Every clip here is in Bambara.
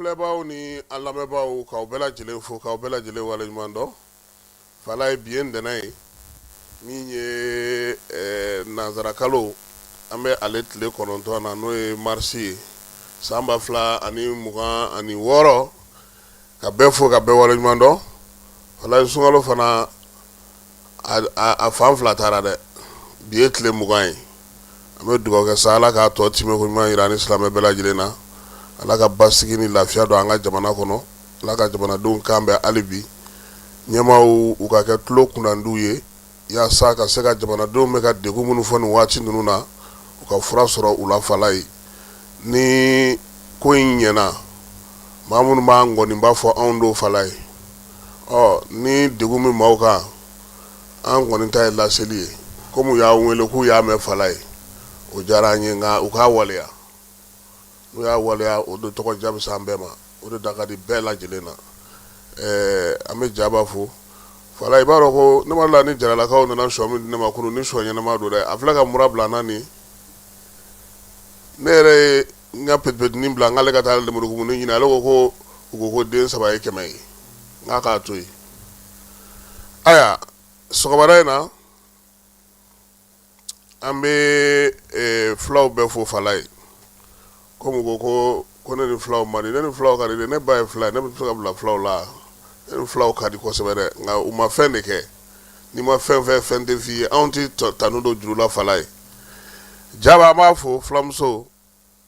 filɛbaaw ni an lamɛnbaaw k'aw bɛɛ lajɛlen fo k'aw bɛɛ lajɛlen waleɲuman dɔn. Fala ye bi ye ntɛnɛn ye min ye nanzarakalo an bɛ ale tile 9 na n'o ye marisi ye san 2026 ka bɛɛ fo ka bɛɛ waleɲuman dɔn. Fala ye sunkalo fana a fan fila taara dɛ. Bi ye tile 20 ye an bɛ dugawu kɛ sa Ala k'a tɔ timɛ ko ɲuman yira ni silamɛ bɛɛ lajɛlen na. Ala ka basigi ni lafiya don an ka jamana kɔnɔ. Ala ka jamanadenw kan bɛn hali bi ɲɛmaaw u ka kɛ tulo kunnandiw ye yaasa ka se ka jamanadenw bɛ ka degun minnu fɔ nin waati ninnu na u ka fura sɔrɔ u la Fala ye. Ni ko in ɲɛna maa minnu b'a ŋɔni b'a fɔ anw don Fala ye. Ni degun min maaw kan an kɔni ta ye laseli ye komi u y'a wele k'u y'a mɛn Fala ye o diyara an ye nka u k'a waleya. N'u y'a waleya o de tɔgɔ diya bɛ se an bɛɛ ma o de da ka di bɛɛ lajɛlen na. An bɛ Jaba fo. Fala i b'a dɔn ko ne ma dɔn ni jaralakaw nana sɔ min di ne ma kunun ni sɔ ɲɛnama don dɛ. A filɛ ka mura bila n na nin. Ne yɛrɛ ye n ka petipetinin bila n k'ale ka taa lemurukumuni ɲini ale ko u ko den 3 ye 100 ye n k'a k'a to yen. Aya sɔgɔmada in na an bɛ fulaw bɛɛ fo Fala ye. Komi ko ne ni fulaw man di ne ni fulaw ka di ne ba ye fila ye ne bɛ se ka bila fulaw la ne ni fulaw ka di kosɛbɛ dɛ nka u ma fɛn de kɛ ni ma fɛn tɛ f'i ye anw tɛ tanu don juru la Fala ye. Jaba an b'a fo fulamuso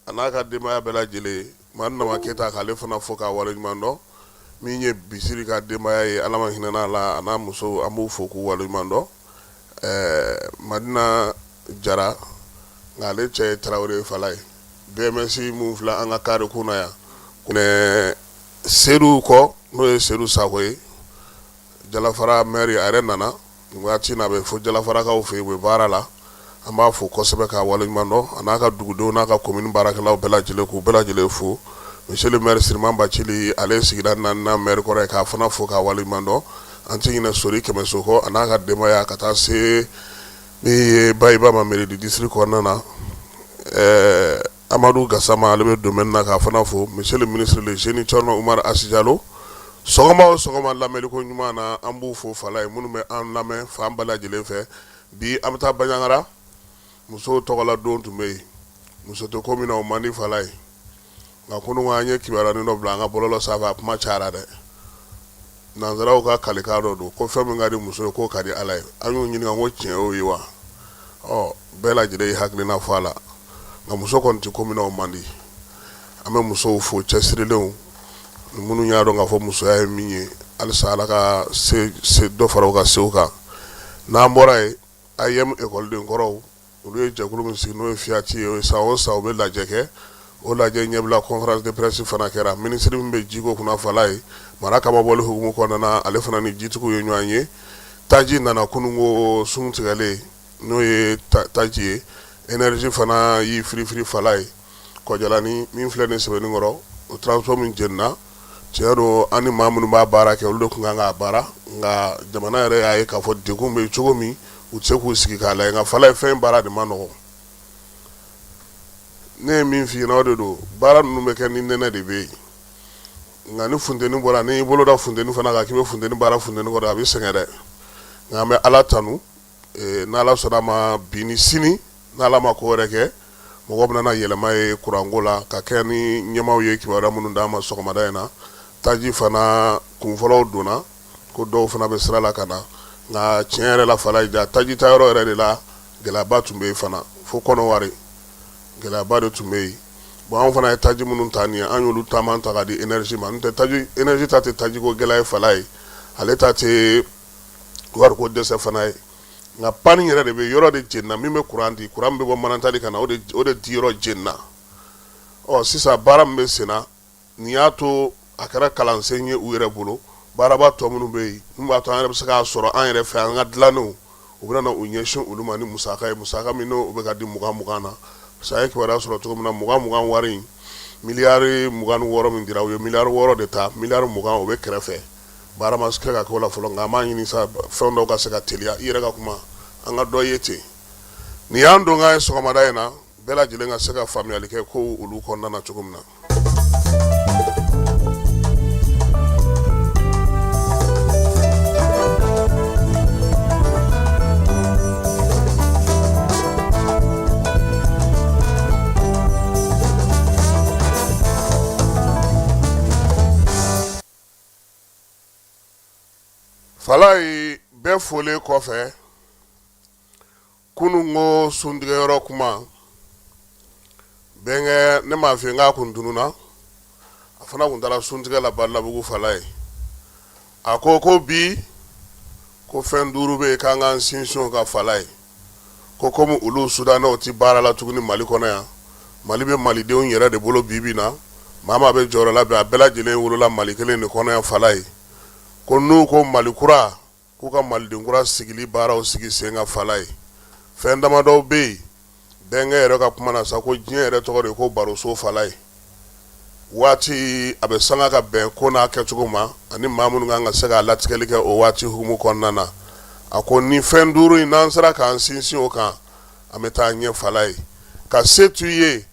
a n'a ka denbaya bɛɛ lajɛlen Madu Nama Keyita k'ale fana fo k'a waleɲuman dɔn min ye Bisiri ka denbaya ye Ala ma hinɛ n'a la a n'a muso an b'u fo k'u waleɲuman dɔn. Madina Jara nka ale cɛ ye Tarawele ye Fala ye. BMS mun filɛ an ka kare kunna yan Sedu kɔ n'o ye Sedu Sako ye Jalafara maire a yɛrɛ nana nin waati na a bɛ fo Jalafarakaw fɛ yen u bɛ baara la an b'a fo kosɛbɛ k'a waleɲuman dɔn a n'a ka dugudenw n'a ka commune baarakɛlaw bɛɛ lajɛlen k'u bɛɛ lajɛlen fo. Monsieur le maire Siriman Bacili ale ye sigida 4nan maire kɔrɔ ye k'a fana fo k'a waleɲuman dɔn. An tɛ ɲinɛ Sori Kɛmɛso kɔ a n'a ka denbaya ka taa se min ye Bayiba ma mairie du district kɔnɔna na Amadu Gasama ale bɛ domaine na k'a fana fo. Monsieur le ministre le génie Thierno Umar Asijalo sɔgɔma o sɔgɔma lamɛnliko ɲuman na an b'u fo Fala ye minnu bɛ an lamɛn fan bɛɛ lajɛlen fɛ. Bi an bɛ taa Baɲaŋara musow tɔgɔla don tun bɛ yen muso tɛ ko min na o man di Fala ye nka kunun an ye kibaruyanin dɔ bila an ka bɔlɔlɔ sanfɛ a kuma cayara dɛ. Nanzaraw ka kalikan dɔ don ko fɛn min ka di muso ye k'o ka di Ala ye an y'u ɲininka ko tiɲɛ y'o ye wa bɛɛ lajɛlen ye hakilina fɔ a la nka muso kɔni tɛ ko min na o man di. An bɛ musow fo cɛsirilenw ni minnu y'a dɔn k'a fɔ musoya ye min ye halisa Ala ka se dɔ fara u ka sew kan. N'an bɔra yen AIM ekɔliden kɔrɔw olu ye jɛkulu min sigi n'o ye fiyati ye san o san u bɛ lajɛ kɛ o lajɛ ɲɛbila conférence de presse fana kɛra ministre min bɛ jiko kunna Fala ye mara kama bɔli hukumu kɔnɔna ale fana ni jitigiw ye ɲɔgɔn ye. Taji nana kununko sun tigɛlen n'o ye taji ye énergie fana y'i firifiri Fala ye kɔjalani min filɛ nin sɛbɛnnikɔrɔ o transport min jenina tiɲɛ don an ni maa minnu b'a baara kɛ olu de tun kan k'a baara nka jamana yɛrɛ y'a ye k'a fɔ degun bɛ cogo min u tɛ se k'u sigi k'a lajɛ nka Fala ye fɛn baara de ma nɔgɔn. Ne ye min f'i ɲɛna o de don baara ninnu bɛ kɛ ni nɛnɛ de bɛ yen nka ni funteni bɔra n'i bolo da funteni fana kan k'i bɛ funteni baara funteni kɔrɔ a bɛ sɛgɛn dɛ nka an bɛ Ala tanu n'Ala sɔnna ma bi ni sini n'Ala ma ko wɛrɛ kɛ mɔgɔ bɛna na yɛlɛma ye kuranko la ka kɛ ni ɲɛmaaw ye kibaruya minnu d'an ma sɔgɔmada in na. Taji fana kunfɔlɔw donna ko dɔw fana bɛ sira la ka na nka tiɲɛ yɛrɛ la Fala ja taji ta yɔrɔ yɛrɛ de la gɛlɛyaba tun bɛ yen fana fo kɔnɔwari gɛlɛyaba de tun bɛ yen. Anw fana ye taji minnu ta nin ye an y'olu taama ta ka di énergie ma n'o tɛ énergie ta tɛ taji ko gɛlɛya ye Fala ye ale ta tɛ wariko dɛsɛ fana ye nka pani yɛrɛ de bɛ yɔrɔ de jenina min bɛ kuran di kuran bɛ bɔ manatali ka na o de di yɔrɔ jenina. Sisan baara min bɛ sen na nin y'a to a kɛra kalansen ye u yɛrɛ bolo baaraba tɔ minnu bɛ yen min b'a to an yɛrɛ bɛ se k'a sɔrɔ an yɛrɛ fɛ an ka dilannenw u bɛ na u ɲɛsin olu ma ni musaka ye musaka min n'o bɛ ka di 20-20 na parce que a ye kibaruya sɔrɔ cogo min na 20-20 wari in miliyari 26 min dira u ye miliyari 6 de ta miliyari 20 o bɛ kɛrɛfɛ baara ma kɛ ka kɛ o la fɔlɔ nka an b'a ɲini sa fɛn dɔw ka se ka teliya i yɛrɛ ka kuma an ka dɔ ye ten nin y'an don ka ye sɔgɔmada in na bɛɛ lajɛlen ka se ka faamuyali kɛ ko olu kɔnɔna na cogo min na. falai bɛɛ folen kɔfɛ kunu ŋo suntigɛyɔrɔ kuma bɛnkɛ ne m'a fɛ n k'a kun tununa a fana kun taara suntigɛ la Barilabugu falai a ko bi ko fɛn 5 bɛ yen k'an k'an sinsin o ka falai ko komi olu sudanɛw ti baara la tuguni Mali kɔnɔ yan Mali bɛ malidenw yɛrɛ de bolo bi na maa maa bɛ jɔyɔrɔ la bi a bɛɛ lajɛlen wolola Mali kelen de kɔnɔ yan falai ko n'u ko Mali kura k'u ka maliden kura sigili baaraw sigi sen ka falai fɛn damadɔw bɛ yen bɛnkɛ yɛrɛ ka kuma na sa ko diɲɛ yɛrɛ tɔgɔ de ko baroso falai waati a bɛ sanga ka bɛn ko n'a kɛcogo ma ani maa minnu kan ka se k'a latigɛli kɛ o waati hukumu kɔnɔna na a ko ni fɛn 5 in n'an sera k'an sinsin o kan an bɛ taa ɲɛ falai ka se t'u ye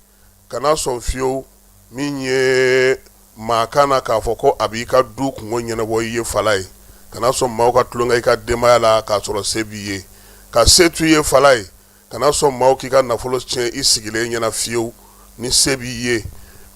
kana sɔn fiyewu min ye maa kana k'a fɔ ko a b'i ka du kungo ɲɛnabɔ i ye falai kana sɔn maaw ka tulonkɛ i ka denbaya la k'a sɔrɔ se b'i ye ka se t'u ye falai kana sɔn maaw k'i ka nafolo tiɲɛ i sigilen ɲɛna fiyewu ni se b'i ye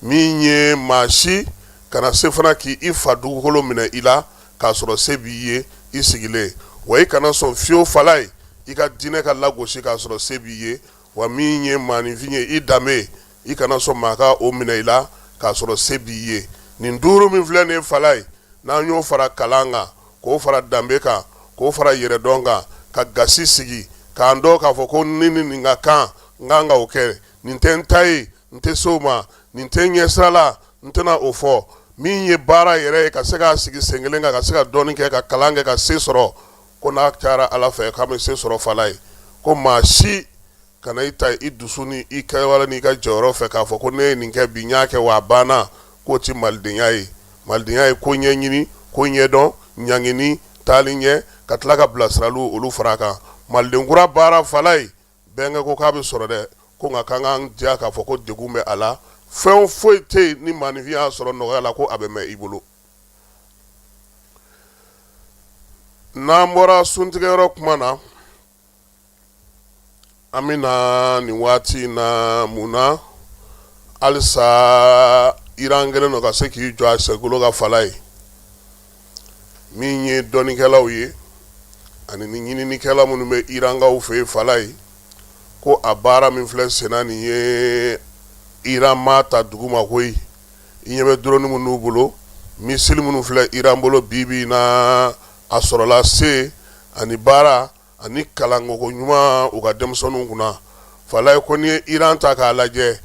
min ye maa si kana se fana k'i fa dugukolo minɛ i la k'a sɔrɔ se b'i ye i sigilen wa i kana sɔn fiyewu falai i ka diinɛ ka lagosi k'a sɔrɔ se b'i ye wa min ye maaninfin ye i danbe i kana sɔn maa ka o minɛ i la k'a sɔrɔ se b'i ye nin 5 min filɛ nin ye falai n'an y'o fara kalan kan k'o fara danbe kan k'o fara yɛrɛdɔn kan ka gasi sigi k'an dɔn k'a fɔ ko ni nin ka kan n kan ka o kɛ nin tɛ n ta ye n tɛ se o ma nin tɛ n ɲɛ sira la n tɛna o fɔ min ye baara yɛrɛ ye ka se k'a sigi sen kelen kan ka se ka dɔɔnin kɛ ka kalan kɛ ka se sɔrɔ ko n'a cayara Ala fɛ k'a bɛ se sɔrɔ falai ko maa si kana i ta i dusu ni i kɛwale n'i ka jɔyɔrɔ fɛ k'a fɔ ko ne ye nin kɛ bi n y'a kɛ wa a banna k'o ti malidenya ye malidenya ye ko ɲɛɲini ko ɲɛdɔn ɲangini taali ɲɛ ka tila ka bilasiraliw olu fara kan maliden kura baara falai bɛnkɛ ko k'a bɛ sɔrɔ dɛ ko nka k'an k'an diya k'a fɔ ko degun bɛ a la fɛn foyi tɛ yen ni maaninfin y'a sɔrɔ nɔgɔya la ko a bɛ mɛn i bolo n'an bɔra suntigɛyɔrɔ kuma na an bɛ na nin waati in na mun na halisa Iran kɛlen don ka se k'i jɔ a sɛgolo ka falai min ye dɔnnikɛlaw ye ani ni ɲininikɛla minnu bɛ Irankaw fɛ yen falai ko a baara min filɛ senna nin ye Iran ma ta dugu ma koyi i ɲɛ bɛ drone minnu bolo misili minnu filɛ Iran bolo bi na a sɔrɔla se ani baara ani kalanko ɲuman u ka denmisɛnninw kunna falai ko ni ye Iran ta k'a lajɛ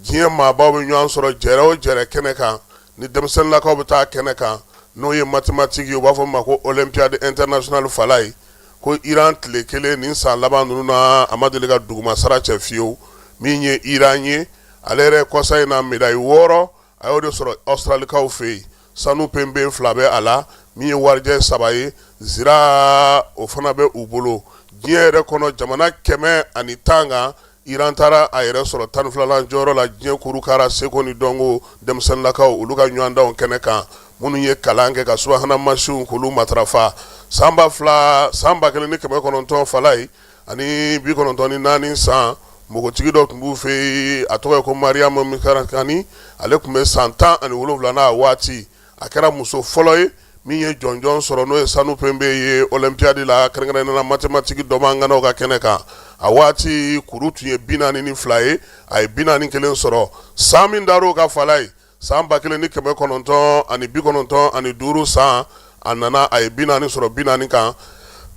diɲɛ maabaw bɛ ɲɔgɔn sɔrɔ jɛrɛ o jɛrɛ kɛnɛ kan ni denmisɛnninlakaw bɛ taa kɛnɛ kan n'o ye mathématique ye u b'a fɔ ma ko Olympiade internationale falai ko Iran tile kelen nin san laban ninnu na a ma deli ka dugumasara cɛ fiyewu min ye Iran ye ale yɛrɛ kɔsa in na médaille 6 a y'o de sɔrɔ Australikaw fɛ yen sanu pembe 2 bɛ a la min ye warijɛ 3 ye zira o fana bɛ u bolo diɲɛ yɛrɛ kɔnɔ jamana 110 kan Iran taara a yɛrɛ sɔrɔ 12lan jɔyɔrɔ la diɲɛ kurukara seko ni dɔnko denmisɛnninlakaw olu ka ɲɔgɔndanw kɛnɛ kan minnu ye kalan kɛ ka subahana mansinw k'olu matarafa san 1900 falai ani 94 san mɔgɔtigi dɔ tun b'u fɛ a tɔgɔ ye ko Mariam Mikarakani ale tun bɛ san 17 n'a waati a kɛra muso fɔlɔ ye min ye jɔnjɔn sɔrɔ n'o ye sanu pembe ye Olympiade la kɛrɛnkɛrɛnnenya mathématique dɔmanganaw ka kɛnɛ kan a waati kuru tun ye 42 ye a ye 41 sɔrɔ san min dar'o ka falai san 1995 san a nana a ye 40 sɔrɔ 40 kan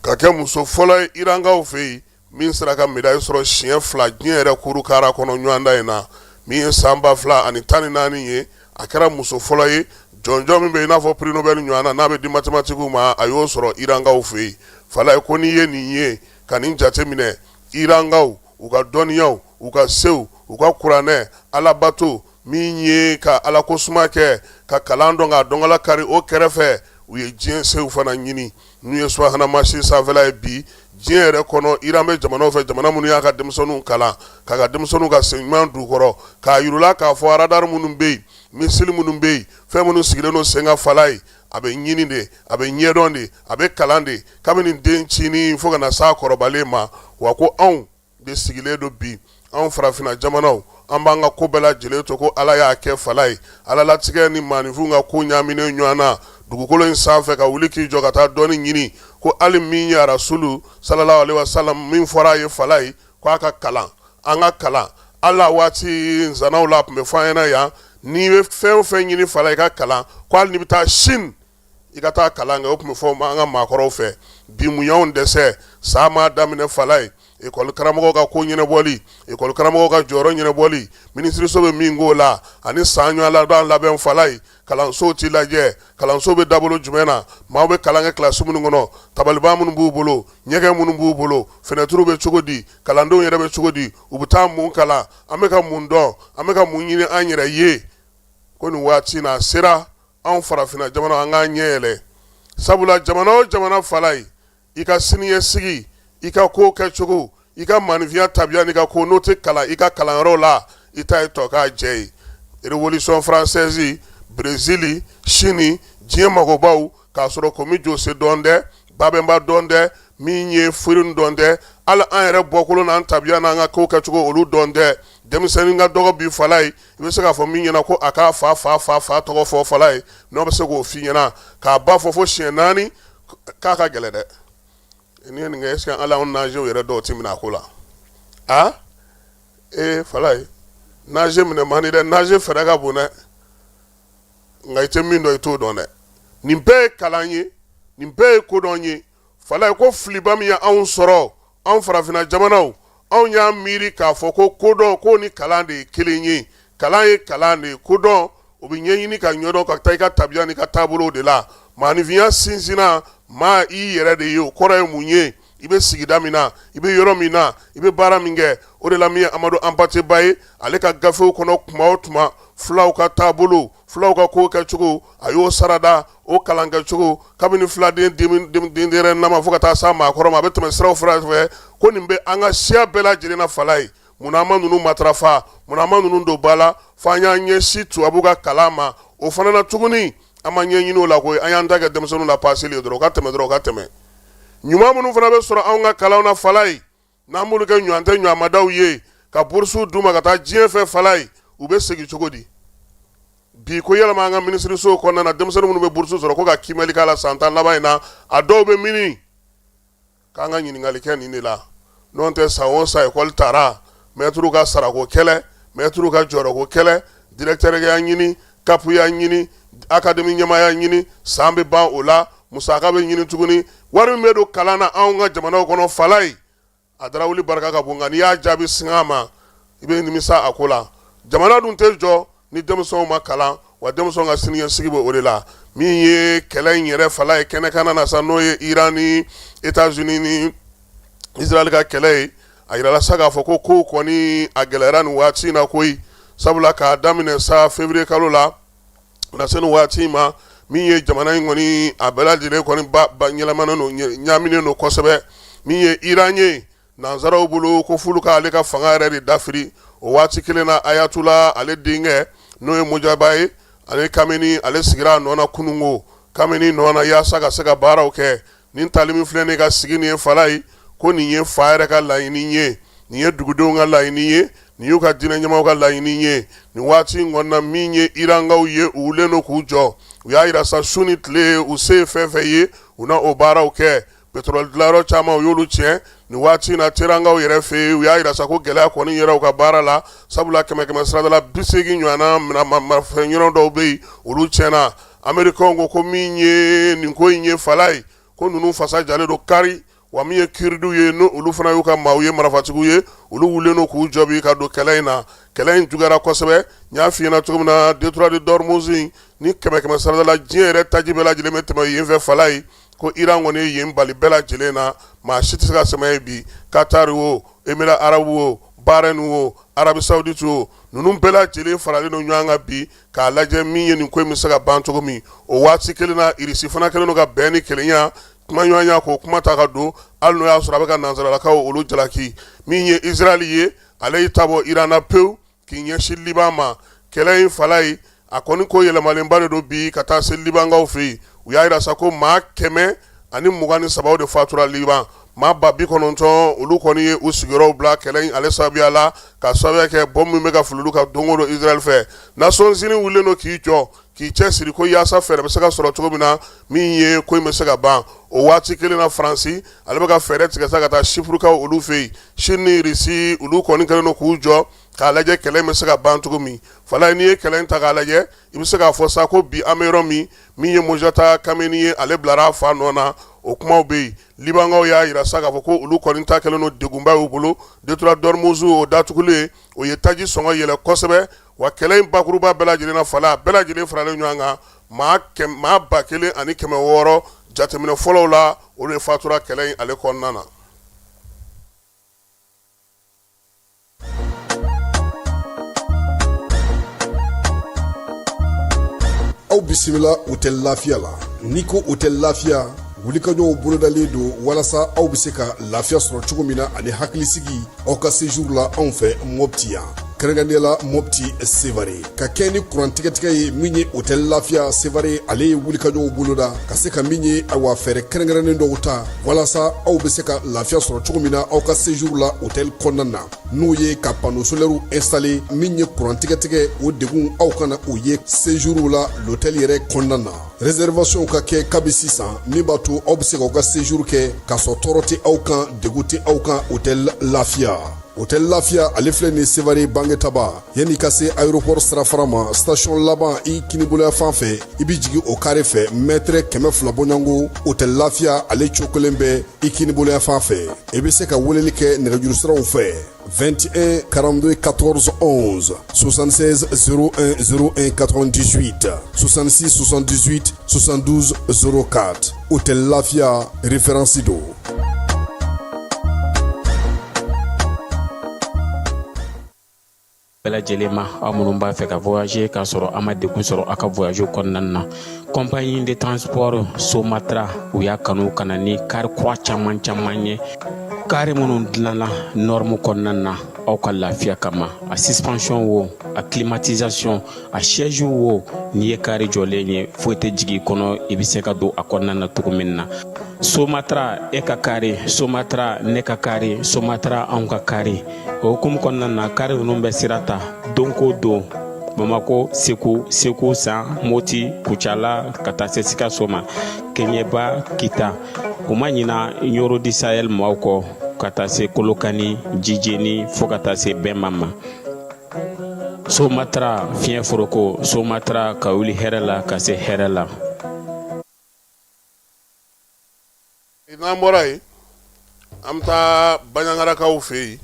ka kɛ muso fɔlɔ ye Irankaw fɛ yen min sera ka médaille sɔrɔ siɲɛ 2 diɲɛ yɛrɛ kurukara kɔnɔ ɲɔgɔndan in na min ye san 2014 ye a kɛra muso fɔlɔ ye jɔnjɔn min bɛ i n'a fɔ prix Nobel ɲɔgɔn na n'a bɛ di mathématique ma a y'o sɔrɔ Irankaw fɛ yen falai ko n'i ye nin ye ka nin jate minɛ Irankaw u ka dɔnniyaw u ka sew u ka kuranɛ alabato min ye ka ala ko suma kɛ ka kalan dɔn ka dɔnkala kari o kɛrɛfɛ u ye diɲɛ sew fana ɲini n'u ye subahana mansin sanfɛla ye bi diɲɛ yɛrɛ kɔnɔ Iran bɛ jamanaw fɛ jamana minnu y'a ka denmisɛnninw kalan k'a ka denmisɛnninw ka sen ɲuman d'u kɔrɔ k'a yirula k'a fɔ radar minnu bɛ yen misili minnu bɛ yen fɛn minnu sigilen don sen kan falai a bɛ ɲini de a bɛ ɲɛdɔn de a bɛ kalan de kabini den cini fo ka na s'a kɔrɔbalen ma wa ko anw de sigilen don bi anw farafinna jamanaw an b'an ka ko bɛɛ lajɛlen to ko ala y'a kɛ falai ala latigɛ ni maaninfinw ka ko ɲaaminen ɲɔgɔn na dugukolo in sanfɛ ka wuli k'i jɔ ka taa dɔɔni ɲini ko hali min ye rasulu sallallahu alaihi wasallam min fɔra a ye fala ye ko a ka kalan an ka kalan ala waati nzanaw la tun bɛ fɔ an ɲɛna yan n'i bɛ fɛn o fɛn ɲini fala i ka kalan ko hali n'i bɛ taa Sine i ka taa kalan kɛ o tun bɛ fɔ an ka maakɔrɔw fɛ bi mun y'anw dɛsɛ sa ma daminɛ fala ye ekɔli karamɔgɔw ka ko ɲɛnabɔli ekɔli karamɔgɔw ka jɔyɔrɔ ɲɛnabɔli minisiriso bɛ min k'o la ani san ɲɔgɔn labɛn fala ye kalansow t'i lajɛ kalanso bɛ dabolo jumɛn na maaw bɛ kalan kɛ kilasi minnu kɔnɔ tabaliba minnu b'u bolo ɲɛgɛn minnu b'u bolo fenɛtiriw bɛ cogo di kalandenw yɛrɛ bɛ cogo di u bɛ taa mun kalan an bɛ ka mun dɔn an bɛ ka mun ɲini an yɛrɛ ye ko nin waati na sera anw farafinna jamana an k'an ɲɛ yɛlɛ sabula jamana o jamana fala ye i ka siniɲɛsigi i ka ko kɛcogo i ka maanifinya tabiya n'i ka ko n'o tɛ kalan i ka kalanyɔrɔ la i ta ye tɔ k'a jɛ ye révolution française Brésil Chine diɲɛ magobaw k'a sɔrɔ komi Jose dɔn dɛ Babemba dɔn dɛ min ye Fourier dɔn dɛ hali an yɛrɛ bɔkolo n'an tabiya n'an ka ko kɛcogo olu dɔn dɛ denmisɛnnin ka dɔgɔ bi fala ye i bɛ se k'a fɔ min ɲɛna ko a k'a fa tɔgɔ fɔ fala ye n'o bɛ se k'o f'i ɲɛna k'a ba fɔ fo siɲɛ 4 k'a ka gɛlɛ dɛ ni ye nin kɛ est-ce que ala anw nazew yɛrɛ dɔw ti minɛ a ko la fala ye naze minɛ man di dɛ naze fɛrɛ ka bon dɛ nka i tɛ min dɔn i t'o dɔn dɛ nin bɛɛ ye kalan ye nin bɛɛ ye kodɔn ye fala ye ko filiba min ye anw sɔrɔ anw farafinna jamanaw anw y'a miiri k'a fɔ ko kodɔn ko ni kalan de ye kelen ye kalan ye kalan de ye kodɔn o bɛ ɲɛɲini ka ɲɔdɔn ka taa i ka tabiya n'i ka taabolow de la maanifinya sinsinna maa i yɛrɛ de ye o kɔrɔ ye mun ye i bɛ sigida min na i bɛ yɔrɔ min na i bɛ baara min kɛ o de la min ye Amadu Anpateba ye ale ka gafew kɔnɔ tuma o tuma fulaw ka taabolo fulaw ka ko kɛcogo a y'o sarada o kalan kɛcogo kabini filaden den nama fo ka taa s'a maakɔrɔ ma a bɛ tɛmɛ siraw fɛ ko nin bɛ an ka siya bɛɛ lajɛlen na fala ye munna an ma ninnu matarafa munna an ma ninnu don ba la fo an y'an ɲɛsin tubabu ka kalan ma o fana na tuguni an ma ɲɛɲini o la koyi an y'an ta kɛ denmisɛnninw la paseli ye dɔrɔn o ka tɛmɛ ɲuman minnu fana bɛ sɔrɔ anw ka kalanw na fala ye n'an b'olu kɛ ɲɔgɔn tɛ ɲɔgɔnmadaw ye ka burusiw d'u ma ka taa diɲɛ fɛ fala ye u bɛ segin cogo di bi ko yɛlɛma an ka minisirisow kɔnɔna na denmisɛnnin minnu bɛ burusiw sɔrɔ ko ka kimɛli k'a la san 10 laban in na a dɔw bɛ mini k'an ka ɲininkali kɛ nin de la n'o tɛ san o san ekɔli taara mɛtiriw ka sarako kɛlɛ mɛtiriw ka jɔyɔrɔko kɛlɛ directeur y'a ɲini kapu y'a ɲini akademi ɲɛmaa y'a ɲini san bɛ ban o la musaka bɛ ɲini tuguni wari min bɛ don kalan na anw ka jamanaw kɔnɔ fala ye a darawuli barika ka bon nka n'i y'a jaabi sing'a ma i bɛ nimisa a ko la jamana dun tɛ jɔ ni denmisɛnw ma kalan wa denmisɛnw ka siniɲɛsigi bɛ o de la min ye kɛlɛ in yɛrɛ fala ye kɛnɛkana na sa n'o ye Iran ni États-Unis ni Israël ka kɛlɛ ye a yirala sa k'a fɔ ko kow kɔni a gɛlɛyara nin waati in na koyi sabula k'a daminɛ sa février kalo la na se nin waati in ma min ye jamana in kɔni a bɛɛ lajɛlen kɔni ɲɛnaminen don ɲaaminen don kosɛbɛ min ye Iran ye nanzaraw bolo ko f'olu k'ale ka fanga yɛrɛ de dafiri o waati kelen na Ayatollah ale denkɛ n'o ye Mojaba ye ale Kameni ale sigira a nɔ na kunungo Kameni nɔ na yaasa ka se ka baaraw kɛ nin tali min filɛ nin ka sigi nin ye fala ye ko nin ye fa yɛrɛ ka laɲini ye nin ye dugudenw ka laɲini ye nin y'u ka diinɛ ɲɛmaaw ka laɲini ye nin waati in kɔnɔna min ye Irankaw ye u wulen don k'u jɔ u y'a yira sa su ni tile u se ye fɛn fɛn ye u na o baaraw kɛ pétrole dilanyɔrɔ caman u y'olu tiɲɛ nin waati in na terankaw yɛrɛ fɛ yen u y'a yira sa ko gɛlɛya kɔni yɛrɛ u ka baara la sabula 100 siradala 80 ɲɔgɔnna marifɛn yɔrɔ dɔw bɛ yen olu tiɲɛna Américains ko min ye nin ko in ye fala ye ko ninnu fasa jalen don kari wa min ye kiridu ye no olu fana y'u ka maaw ye marafatigiw ye olu wulen don k'u jɔ bi ka don kɛlɛ in na kɛlɛ in juguyara kosɛbɛ n y'a f'i ɲɛna cogo min na détroit de Dormuz ni 100 siradala diɲɛ yɛrɛ taji bɛɛ lajɛlen bɛ tɛmɛ yen fɛ fala ye ko Iran kɔni ye yen bali bɛɛ lajɛlen na maa si tɛ se ka sɛmɛ ye bi Qatar wo Émirats arabes wo Bahrain wo Arabie Saoudite wo ninnu bɛɛ lajɛlen faralen don ɲɔgɔn kan bi k'a lajɛ min ye nin ko in bɛ se ka ban cogo min o waati kelen na Irisi fana kɛlen don ka bɛn ni kelenya kuma ɲɔgɔnya k'o kuma ta ka don hali n'o y'a sɔrɔ a bɛ ka nanzaralakaw olu jalaki min ye Israël ye ale y'i ta bɔ Iran na pewu k'i ɲɛsin Liban ma kɛlɛ in fala ye a kɔni ko yɛlɛmalenba de don bi ka taa se Libankaw fɛ yen u y'a yira sa ko maa 123 de fatura Liban maa 90 olu kɔni ye u sigiyɔrɔw bila kɛlɛ in ale sababuya la ka sababuya kɛ bɔn min bɛ ka fili olu ka don o don Israël fɛ Nations Unies wulilen don k'i jɔ k'i cɛ siri ko yaasa fɛɛrɛ bɛ se ka sɔrɔ cogo min na min ye ko in bɛ se ka ban o waati kelen na Faransi ale bɛ ka fɛɛrɛ tigɛ sa ka taa Sipurukaw olu fɛ yen Chine ni Russie olu kɔni kɛlen don k'u jɔ k'a lajɛ kɛlɛ in bɛ se ka ban cogo min fala n'i ye kɛlɛ in ta k'a lajɛ i bɛ se k'a fɔ sa ko bi an bɛ yɔrɔ min ye Mojata Kameni ye ale bilara a fa nɔ na o kumaw bɛ yen Libankaw y'a jira sa k'a fɔ ko olu kɔni ta kɛlen don degunba y'u bolo Detura Dormuzu o datugulen o ye taji sɔngɔ yɛlɛ kosɛbɛ wa kɛlɛ in bakuruba bɛɛ lajɛlen na fala bɛɛ lajɛlen faralen ɲɔgɔn kan maa 1600 jateminɛ fɔlɔw la olu de fatura kɛlɛ in ale kɔnɔna na. Aw bisimila hôtel Lafiya la n'i ko hôtel Lafiya wulikajɔw bolodalen don walasa aw bɛ se ka lafiya sɔrɔ cogo min na ani hakilisigi aw ka séjour la anw fɛ Mopti yan kɛrɛnkɛrɛnnenya la Mopti Sevare ka kɛ ni kurantigɛtigɛ ye min ye hôtel Lafiya Sevare ale ye wulikajɔw boloda ka se ka min ye awa fɛɛrɛ kɛrɛnkɛrɛnnen dɔw ta walasa aw bɛ se ka lafiya sɔrɔ cogo min na aw ka séjour la hôtel kɔnɔna na n'o ye ka panneau solaire installer min ye kurantigɛtigɛ o degun aw kana o ye séjour la l'hôtel yɛrɛ kɔnɔna na réservation ka kɛ kabi sisan min b'a to aw bɛ se k'aw ka séjour kɛ k'a sɔrɔ tɔɔrɔ tɛ aw kan degun tɛ aw kan hôtel Lafiya. Hôtel Lafiya ale filɛ nin Sevare Bangetaba yanni ka se aéroport sirafara ma station laban i kiniboloya fan fɛ i bi jigin o carré fɛ mètre 200 bɔɲango Hôtel Lafiya ale cokolen bɛ i kiniboloya fan fɛ i bɛ se ka weleli kɛ nɛgɛjuru siraw fɛ 21 42 14 11 76 01 01 98 66 78 72 04 Hôtel Lafiya référence do. bɛɛ lajɛlen ma aw minnu b'a fɛ ka voyager k'a sɔrɔ a ma degun sɔrɔ a ka voyage kɔnɔna na compagnie de transport Somatra u y'a kanu ka na ni kari kura caman ye kari minnu dilanna norme kɔnɔna na aw ka lafiya kama a suspension wo a climatisation a siège wo n'i ye kari jɔlen ye foyi tɛ jigin kɔnɔ i bɛ se ka don a kɔnɔna na cogo min na Somatra e ka kari Somatra ne ka kari Somatra anw ka kari o hukumu kɔnɔna na kari ninnu bɛ sira ta don ko don Bamako Segu San Moti Kucala ka taa se Sikaso ma Keɲeba Kita u ma ɲina Yoro di Sahel maaw kɔ ka taa se Kolokani Jijeni fo ka taa se Bɛnba ma Somatra fiɲɛ foroko Somatra ka wuli hɛrɛ la ka se hɛrɛ la. N'an bɔra yen an bɛ taa Baɲangarakaw fɛ yen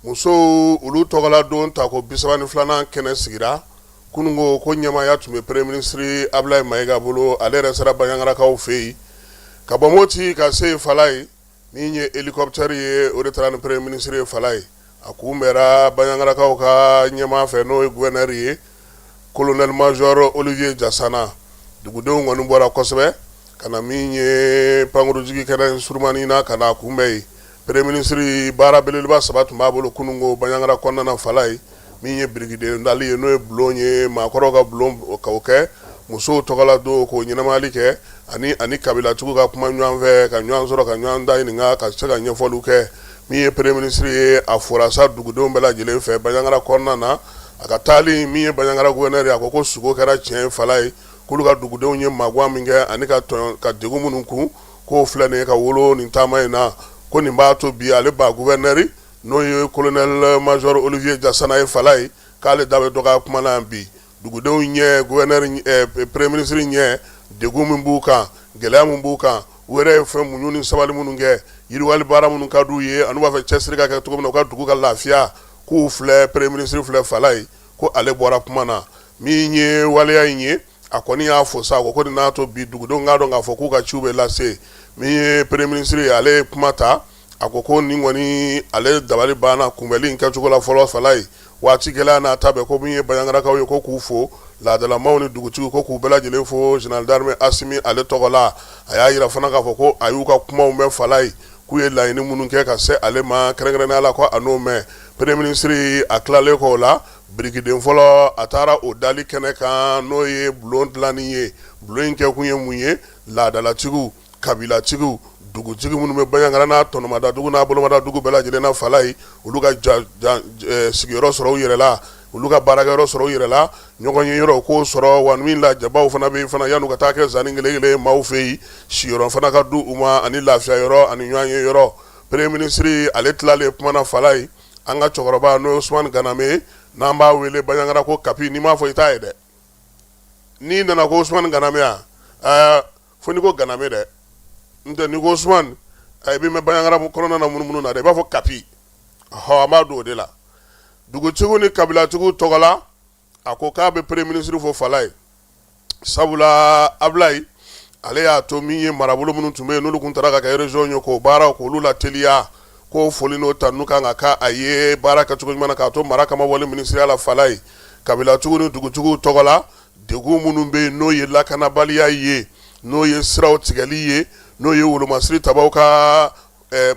musow olu tɔgɔla don ta ko 32nan kɛnɛ sigira kunungo ko ɲɛmaaya tun bɛ premier ministre Ablaye Mayiga bolo ale yɛrɛ sera Baɲangarakaw fɛ yen ka bɔ Moti ka se Fala ye min ye hélicoptère ye o de taara ni premier ministre ye Fala ye a kunbɛra Baɲangarakaw ka ɲɛmaa fɛ n'o ye gouverneur ye colonel major Olivier Jassana dugudenw kɔni bɔra kosɛbɛ ka na min ye pankurujigi kɛnɛ surumani na ka na kunbɛn yen premier ministre baara belebeleba 3 tun b'a bolo kunungo Baɲangara kɔnɔna na Fala ye min ye birikide ndali ye n'o ye bulon ye maakɔrɔw ka bulon k'o kɛ musow tɔgɔla don k'o ɲɛnamali kɛ ani kabilatigiw ka kuma ɲɔgɔn fɛ ka ɲɔgɔn sɔrɔ ka ɲɔgɔn da ɲininka ka se ka ɲɛfɔliw kɛ min ye premier ministre ye a fɔra sa dugudenw bɛɛ lajɛlen fɛ Baɲangara kɔnɔna na a ka taali min ye Baɲangara gouverneur ye a ko sugo kɛra tiɲɛ ye Fala ye k'olu ka dugudenw ye magoya min kɛ ani ka degun minnu kun k'o filɛ nin ye ka wolo nin taama in na ko nin b'a to bi ale ba gouverneur n'o ye colonel major Olivier Jassana ye Fala ye k'ale da bɛ dɔ ka kuma na bi dugudenw ɲɛ gouverneur premier ministre ɲɛ degun min b'u kan gɛlɛya min b'u kan u yɛrɛ ye fɛn muɲu ni sabali minnu kɛ yiriwali baara minnu ka d'u ye ani b'a fɛ cɛsiri ka kɛ cogo min na u ka dugu ka lafiya k'u filɛ premier ministre filɛ Fala ye ko ale bɔra kuma na min ye waleya in ye a kɔni y'a fɔ sa ko nin n'a to bi dugudenw k'a dɔn k'a fɔ k'u ka ciw bɛ lase min ye premier ministre ye ale ye kuma ta a ko nin kɔni ale dabali banna kunbɛli in kɛcogo la fɔlɔ Fala ye waati gɛlɛya n'a ta bɛɛ ko min ye Baɲangarakaw ye ko k'u fo laadalamaw ni dugutigiw ko k'u bɛɛ lajɛlen fo général d'armée Asimi ale tɔgɔ la a y'a yira fana k'a fɔ ko a y'u ka kumaw mɛn Fala ye k'u ye laɲini minnu kɛ ka se ale ma kɛrɛnkɛrɛnnenya la ko a n'o mɛn premier ministre a tilalen k'o la birikiden fɔlɔ a taara o dali kɛnɛ kan n'o ye bulon dilanni ye bulon in kɛ kun ye mun ye laadalatigiw kabilatigiw dugutigi minnu bɛ Baɲangara n'a tɔnɔmada dugu n'a bolomada dugu bɛɛ lajɛlen na Fala ye olu ka sigiyɔrɔ sɔrɔ u yɛrɛ la olu ka baarakɛyɔrɔ sɔrɔ u yɛrɛ la ɲɔgɔn ye yɔrɔ k'o sɔrɔ wa min lajabaw fana bɛ fana yan'u ka taa kɛ zanni gɛlɛgɛlɛ maaw fɛ yen siyɔrɔ fana ka di u ma ani lafiya yɔrɔ ani ɲɔgɔn ye yɔrɔ premier ministre ale tilalen kumana fala ye an ka cɛkɔrɔba n'o ye Usumani Ganame n'an b'a wele Baɲaŋara ko kapi n'i m'a fɔ i t'a ye dɛ n'i nana ko Usumani Ganame fo n'i ko Ganame dɛ n'o n'i ko Usumani i bɛ mɛn Baɲaŋara kɔnɔna na munumunu na dɛ i b'a fɔ kapi an b'a don o de la dugutigiw ni kabilatigiw tɔgɔ la a ko k'a bɛ premier ministre fo fala ye sabula Ablaye ale y'a to min ye marabolo minnu tun bɛ yen n'olu tun taara ka kɛ région ye k'o baaraw k'olu lateliya k'o foli n'o tanu kan ka k'a ye baara kɛcogo ɲuman na k'a to mara kama wale ministeriya la fala ye kabilatigiw ni dugutigiw tɔgɔ la degun minnu bɛ yen n'o ye lakanabaliya ye n'o ye siraw tigɛli ye n'o ye wolomasiri tabaw ka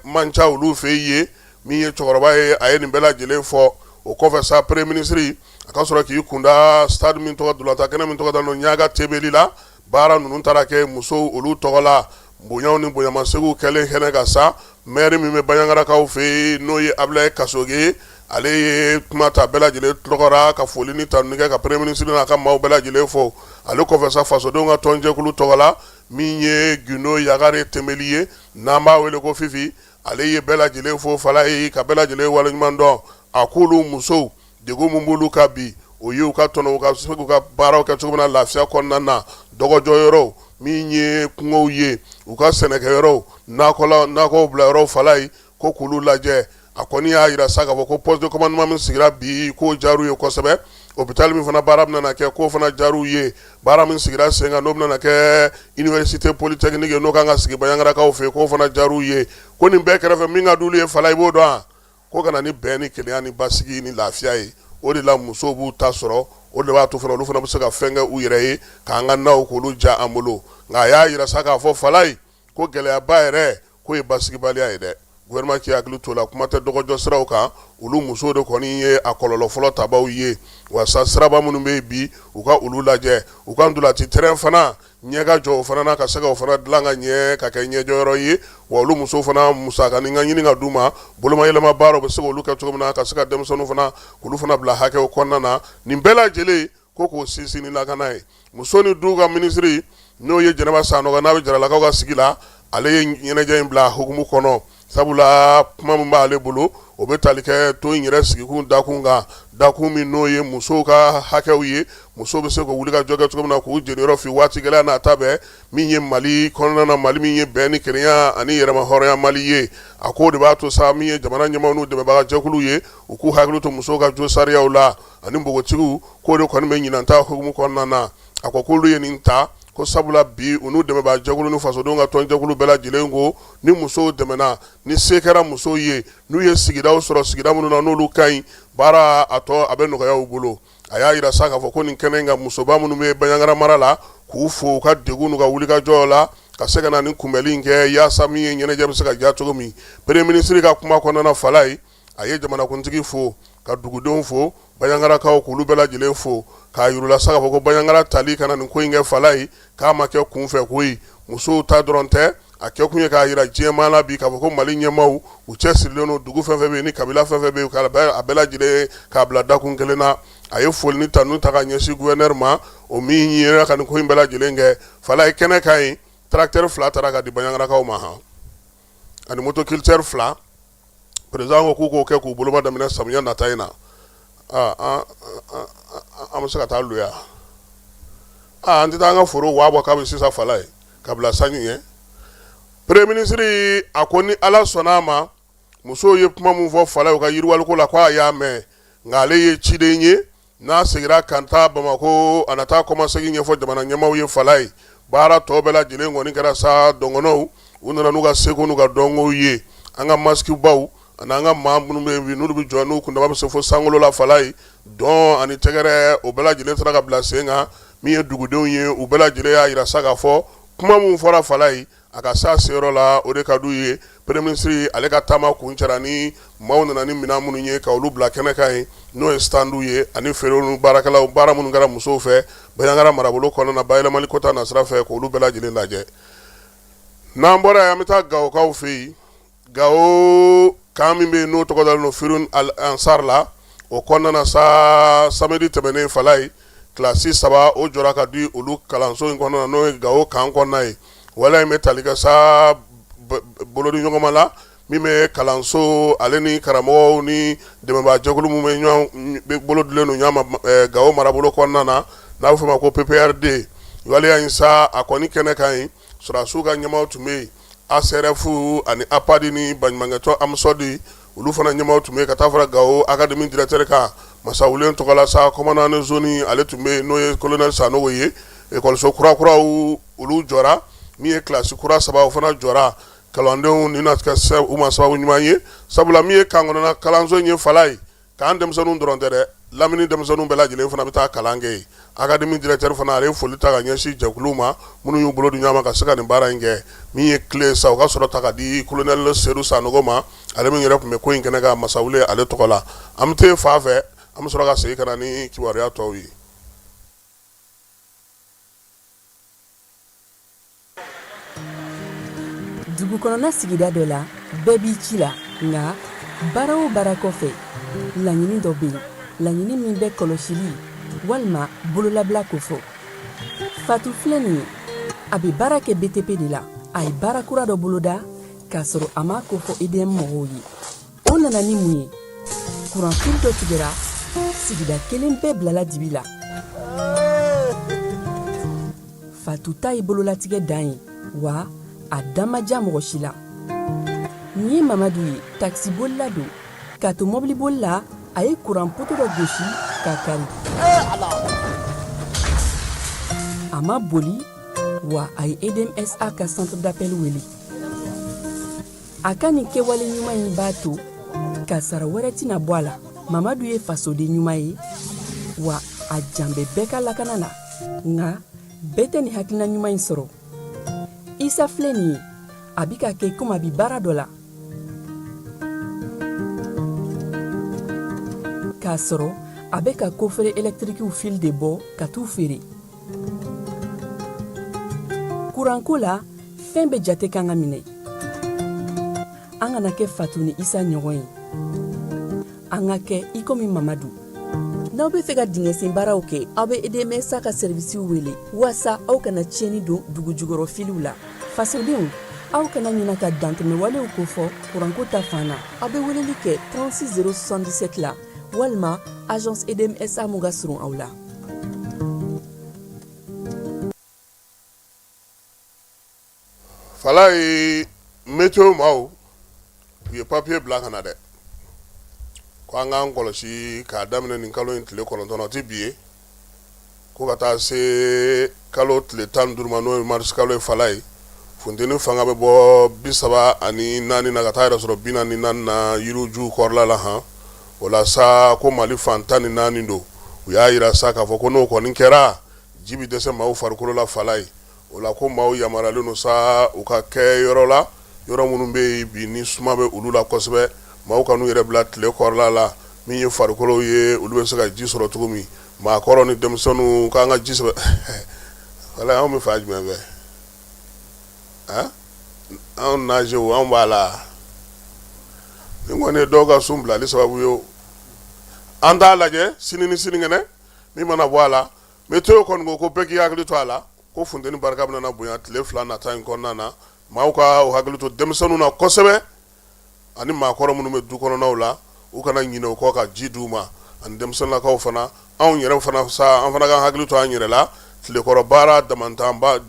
manca olu fɛ ye min ye cɛkɔrɔba ye a ye nin bɛɛ lajɛlen fɔ o kɔfɛ sa premier ministre a ka sɔrɔ k'i kunda stade min tɔgɔ dolantan kɛnɛ min tɔgɔ da Ɲaga tebeli la baara ninnu taara kɛ musow olu tɔgɔ la bonyaw ni bonyamansegiw kɛlen kɛnɛ ka sa maire min bɛ Baɲaŋarakaw fɛ yen n'o ye Ablaye Kasoge ale ye kuma ta bɛɛ lajɛlen tɔgɔra ka foli ni tanu kɛ ka premier ministre n'a ka maaw bɛɛ lajɛlen fɔ ale kɔfɛ sa fasodenw ka tɔnjɛkulu tɔgɔ la min ye Gindo Yagare Tembeli ye n'an b'a wele ko Fifi ale ye bɛɛ lajɛlen fo fala ye ka bɛɛ lajɛlen waleɲuman dɔn a k'olu musow degun mun b'olu ka bi o ye u ka tɔnɔ u ka se k'u ka baaraw kɛ cogo min na lafiya kɔnɔna na dɔgɔjɔyɔrɔw min ye kungow ye u ka sɛnɛkɛyɔrɔw nakɔw bila yɔrɔw fala ye ko k'olu lajɛ a kɔni y'a yira sa k'a fɔ ko poste de commandement min sigira bi k'o diyar'u ye kosɛbɛ hôpital min fana baara bɛna kɛ k'o fana diyar'u ye baara min sigira sen kan n'o bɛna kɛ université polytechnique ye n'o kan ka sigi Baɲaŋarakaw fɛ k'o fana diyar'u ye ko nin bɛɛ kɛrɛfɛ min ka d'olu ye fala i b'o dɔn wa ko kana ni bɛn ni kelenya ni basigi ni lafiya ye o de la musow b'u ta sɔrɔ o de b'a to fana olu fana bɛ se ka fɛn kɛ u yɛrɛ ye k'an ka naw k'olu ja an bolo nka a y'a yira sa k'a fɔ fala ye ko gɛlɛyaba yɛrɛ k'o ye basigibaliya ye dɛ gouvernement k'i hakili to la kuma tɛ dɔgɔjɔ siraw kan olu musow de kɔni ye a kɔlɔlɔ fɔlɔ tabaw ye wa sa siraba minnu bɛ yen bi u ka olu lajɛ u ka ndolati terrain fana ɲɛ ka jɔ o fana na ka se ka o fana dilan ka ɲɛ ka kɛ ɲɛjɔyɔrɔ ye wa olu musow fana musakanin ka ɲini ka d'u ma bolomayɛlɛma baaraw bɛ se k'olu kɛ cogo min na ka se ka denmisɛnninw fana k'olu fana bila hakɛw kɔnɔna na nin bɛɛ lajɛlen ko k'o sinsin ni lakana ye muso ni du ka ministre n'o ye Jɛnɛba Sanogo n'a bɛ Jaralakaw ka sigi la ale ye ɲɛnajɛ in bila hukumu kɔnɔ sabula kuma min b'ale bolo o bɛ tali kɛ to in yɛrɛ sigikun dakun kan dakun min n'o ye musow ka hakɛw ye musow bɛ se k'u wuli ka jɔ kɛ cogo min na k'u jeniyɔrɔ fi waati gɛlɛya n'a ta bɛɛ min ye Mali kɔnɔna na Mali min ye bɛn ni kelenya ani yɛrɛma hɔrɔnya Mali ye a ko de b'a to sa min ye jamana ɲɛmaaw n'u dɛmɛbaga jɛkulu ye u k'u hakili to musow ka jo sariyaw la ani npogotigiw k'o de kɔni bɛ ɲinanta hukumu kɔnɔna na a ko k'olu ye nin ta ko sabula bi u n'u dɛmɛbaga jɛkulu ni fasodenw ka tɔnjɛkulu bɛɛ lajɛlen ko ni musow dɛmɛna ni se kɛra musow ye n'u ye sigidaw sɔrɔ sigida minnu na n'olu ka ɲi baara a tɔ a bɛ nɔgɔya u bolo a y'a yira sa k'a fɔ ko nin kɛnɛ in kan musoba minnu bɛ Baɲaŋara mara la k'u fo u ka degun n'u ka wulikajɔw la ka se ka na ni kunbɛli in kɛ yaasa min ye ɲɛnajɛ bɛ se ka diya cogo min premier ministre ka kuma kɔnɔna fala ye a ye jamanakuntigi fo ka dugudenw fo Baɲaŋarakaw k'olu bɛɛ lajɛlen fo k'a yirula sa k'a fɔ ko Baɲaŋara tali kana nin ko in kɛ fala ye k'a ma kɛ kunfɛ ko ye musow ta dɔrɔn tɛ a kɛ kun ye k'a yira diɲɛmaa la bi k'a fɔ ko Mali ɲɛmaaw u cɛsirilen don dugu fɛn fɛn bɛ yen ni kabila fɛn fɛn bɛ yen a bɛɛ lajɛlen k'a bila dakun kelen na a ye foli ni tanu ta ka ɲɛsin gouverneur ma o min yera ka nin ko in bɛɛ lajɛlen kɛ fala ye kɛnɛ ka ɲi tracteur 2 taara ka di Baɲaŋarakaw ma ani motoculteur 2 président ko k'u k'o kɛ k'u boloma daminɛ samiya nata in na an bɛ se ka taa luya an tɛ taa an ka foro waa bɔ k'a bɛ sisan fala ye ka bila sanji ye premier ministre a ko ni Ala sɔnna a ma musow ye kuma min fɔ fala ye u ka yiriwaliko la ko a y'a mɛn nka ale ye ciden ye n'a segira ka taa Bamako a na taa kɔmasegin ɲɛfɔ jamana ɲɛmaaw ye fala ye baara tɔ bɛɛ lajɛlen kɔni kɛra sa dɔngɔnɔw u nana n'u ka seko n'u ka dɔnkow ye an ka masiki baw ani an ka maa minnu bɛ yen n'olu bɛ jɔ n'u kundama bɛ se fo sankolo la fala ye dɔn ani tɛgɛrɛ o bɛɛ lajɛlen sera ka bila sen kan min ye dugudenw ye u bɛɛ lajɛlen y'a yira sa k'a fɔ kuma min fɔra fala ye a ka s'a seyɔrɔ la o de ka d'u ye premier ministre ale ka taama kun cɛra ni maaw nana ni minɛn minnu ye ka olu bila kɛnɛ kan ye n'o ye standu ye ani feerew ni baarakɛlaw baara minnu kɛra musow fɛ Baɲaŋara marabolo kɔnɔna na bayɛlɛmali ko ta nasira fɛ k'olu bɛɛ lajɛlen lajɛ n'an bɔra yen an bɛ taa Gawokaw fɛ yen Gawo kan min bɛ yen n'o tɔgɔ dalen don Firun Ansar la o kɔnɔna na sa samedi tɛmɛnen fala ye kilasi 3 o jɔra ka di olu kalanso in kɔnɔna na n'o ye Gawo kan kɔnɔna ye wala in bɛ tali kɛ sa bolodi ɲɔgɔnma la min bɛ kalanso ale ni karamɔgɔw ni dɛmɛbaa jɛkulu min bɛ ɲɔgɔn bolo dilen don ɲɔgɔn ma Gawo marabolo kɔnɔna na n'a bɛ fɔ o ma ko PPRD waleya in sa a kɔni kɛnɛ kan yen sɔrɔdasiw ka ɲɛmaaw tun bɛ yen ACRF ani APAD ni baɲumankɛtɔn AMSOD olu fana ɲɛmaaw tun bɛ yen ka taa fara Gawo académie directeur kan Masawulen tɔgɔla sa commandant de zone ale tun bɛ yen n'o ye colonel Sanogo ye école kura-kuraw olu jɔra min ye classe kura 3 o fana jɔra kalandenw ni na kɛ u ma sababu ɲuman ye sabula min ye kan kɔnɔna kalanso in ye fala ye k'an denmisɛnninw dɔrɔn tɛ dɛ lamini denmisɛnninw bɛɛ lajɛlen fana bɛ taa kalan kɛ yen académie directeur fana ale ye foli ta ka ɲɛsin jɛkuluw ma minnu y'u bolo di ɲɔgɔn ma ka se ka nin baara in kɛ min ye tile sa u ka sɔrɔ ta ka di colonel Seydou Sanogo ma ale min yɛrɛ tun bɛ ko in kɛnɛ kan Masawule ale tɔgɔ la an bɛ t'e fa fɛ an bɛ sɔrɔ ka segin ka na ni kibaruya tɔw ye. Dugu kɔnɔna sigida dɔ la bɛɛ b'i ci la nka baara o baara kɔfɛ laɲini dɔ bɛ yen laɲini min bɛ kɔlɔsili walima bololabila ko fɔ Fatu filɛ nin ye a bɛ baara kɛ BTP de la a ye baara kura dɔ boloda k'a sɔrɔ a ma ko fɔ EDM mɔgɔw ye o nana ni mun ye kuranfili dɔ tigɛra sigida kelen bɛɛ bilala dibi la Fatu ta ye bololatigɛ dan ye wa a damaja mɔgɔ si la nin ye Mamadu ye taxi bolila don k'a to mobili bolila a ye kuran poto dɔ gosi k'a kari a ma boli wa a ye EDMSA ka centre d'appel wele a ka nin kɛwale ɲuman in b'a to ka sara wɛrɛ tɛna bɔ a la Mamadu ye fasoden ɲuman ye wa a jan bɛ bɛɛ ka lakana na nka bɛɛ tɛ nin hakilina ɲuman in sɔrɔ Isa filɛ nin ye a bi ka kɛ komi a bi baara dɔ la k'a sɔrɔ a bɛ ka kofere électrique fil de bɔ ka t'u feere kuranko la fɛn bɛ jate kan ka minɛ an kana kɛ Fatu ni Isa ɲɔgɔn ye an ka kɛ i komi Mamadu n'aw bɛ fɛ ka dingɛsen baaraw kɛ aw bɛ EDMSA ka servisiw wele walasa aw kana tiɲɛni don dugu jukɔrɔ filiw la fasodenw aw kana ɲinɛ ka dantɛmɛ walew ko fɔ kuranko ta fan na aw bɛ weleli kɛ 36 077 la walima agence EDMSA mun ka surun aw la. Fala ye météo maaw u ye papier bila ka na dɛ ko an k'an kɔlɔsi k'a daminɛ nin kalo in tile 9 o tɛ bi ye ko ka taa se kalo tile 15 ma n'o ye mars kalo ye fala ye funteni fanga bɛ bɔ 34 na ka taa yɛrɛ sɔrɔ 44 na yiriwju kɔrɔla la han o la sa ko Mali fan 14 don u y'a yira sa k'a fɔ ko n'o kɔni kɛra ji bɛ dɛsɛ maaw farikolo la fala ye o la ko maaw yamaruyalen don sa u ka kɛ yɔrɔ la yɔrɔ minnu bɛ yen bi ni suma bɛ olu la kosɛbɛ maaw ka n'u yɛrɛ bila tile kɔrɔla la min ye farikolo ye olu bɛ se ka ji sɔrɔ cogo min maakɔrɔ ni denmisɛnninw k'an ka ji sɛbɛ wala anw bɛ fa jumɛn fɛ anw nazew anw b'a la ni kɔni ye dɔw ka sun bilali sababu ye an t'a lajɛ sini ni sinikɛnɛ min mana bɔ a la météo kɔni ko bɛɛ k'i hakili to a la ko funteni barika bɛna bonya tile 2 nata in kɔnɔna na maaw ka u hakili to denmisɛnninw na kosɛbɛ ani maakɔrɔ minnu bɛ du kɔnɔnaw la u kana ɲinɛ u kɔ ka ji d'u ma ani denmisɛnninlakaw fana anw yɛrɛ fana sa an fana ka hakili to an yɛrɛ la tilekɔrɔ baara damatɛmɛ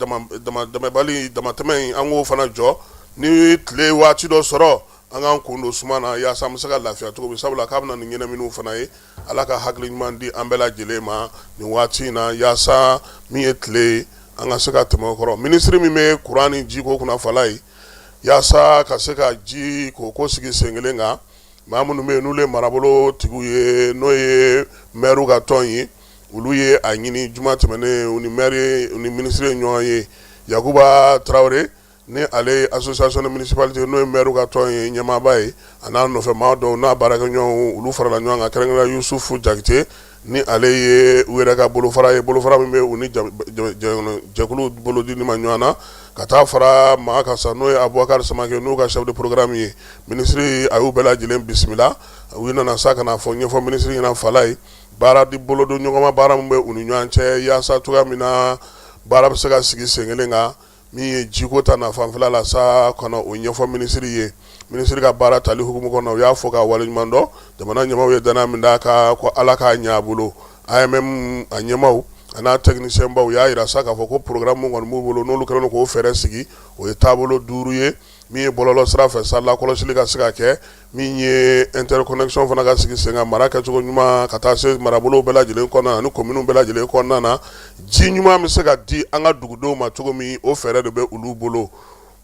in an k'o fana jɔ ni tile waati dɔ sɔrɔ an k'an kun don suma na yaasa an bɛ se ka lafiya cogo min sabula k'a bɛna nin ɲɛnaminiw fana ye ala ka hakili ɲuman di an bɛɛ lajɛlen ma nin waati in na yaasa min ye tile ye an ka se ka tɛmɛ o kɔrɔ minisiri min bɛ kuran ni jiko kunna fala ye yaasa ka se ka ji k'o sigi sen kelen kan maa minnu bɛ yen n'olu ye marabolo tigiw ye n'o ye maire ka tɔn ye olu ye a ɲini juma tɛmɛnen u ni maire u ni minisiri ɲɔgɔn ye Yakuba Traoré ni ale association de municipalité n'o ye maire ka tɔn ye ɲɛmaaba ye a n'a nɔfɛ maa dɔw n'a baarakɛɲɔgɔnw olu farala ɲɔgɔn kan kɛrɛnkɛrɛnnenya Yusufu Jakite ni ale ye u yɛrɛ ka bolofara ye bolofara min bɛ u ni jɛkulu bolodili ma ɲɔgɔn na ka taa fara maa kan sa n'o ye Abubakar Samake n'o ka chef de programme ye ministre a y'u bɛɛ lajɛlen bisimila u nana sa ka na fɔ ɲɛfɔ ministre ɲɛna Fala ye baara di bolo don ɲɔgɔnma baara min bɛ u ni ɲɔgɔn cɛ yaasa cogoya min na baara bɛ se ka sigi sen kelen kan min ye jiko ta na fanfɛla la sa ka na o ɲɛfɔ ministre ye ministre ka baara tali hukumu kɔnɔ u y'a fɔ ka waleɲuman dɔn jamana ɲɛmaaw ye danaya min d'a kan ko Ala k'a ɲɛ a bolo AMM a ɲɛmaaw a n'a technicien baw y'a yira sa k'a fɔ ko programme min kɔni b'u bolo n'olu kɛlen don k'o fɛɛrɛ sigi o ye taabolo 5 ye min ye bɔlɔlɔ sira fɛ sa lakɔlɔsili ka se ka kɛ min ye interconnexion fana ka sigi sen kan mara kɛcogo ɲuman ka taa se marabolow bɛɛ lajɛlen kɔnɔna na ani communes bɛɛ lajɛlen kɔnɔna na ji ɲuman bɛ se ka di an ka dugudenw ma cogo min o fɛɛrɛ de bɛ olu bolo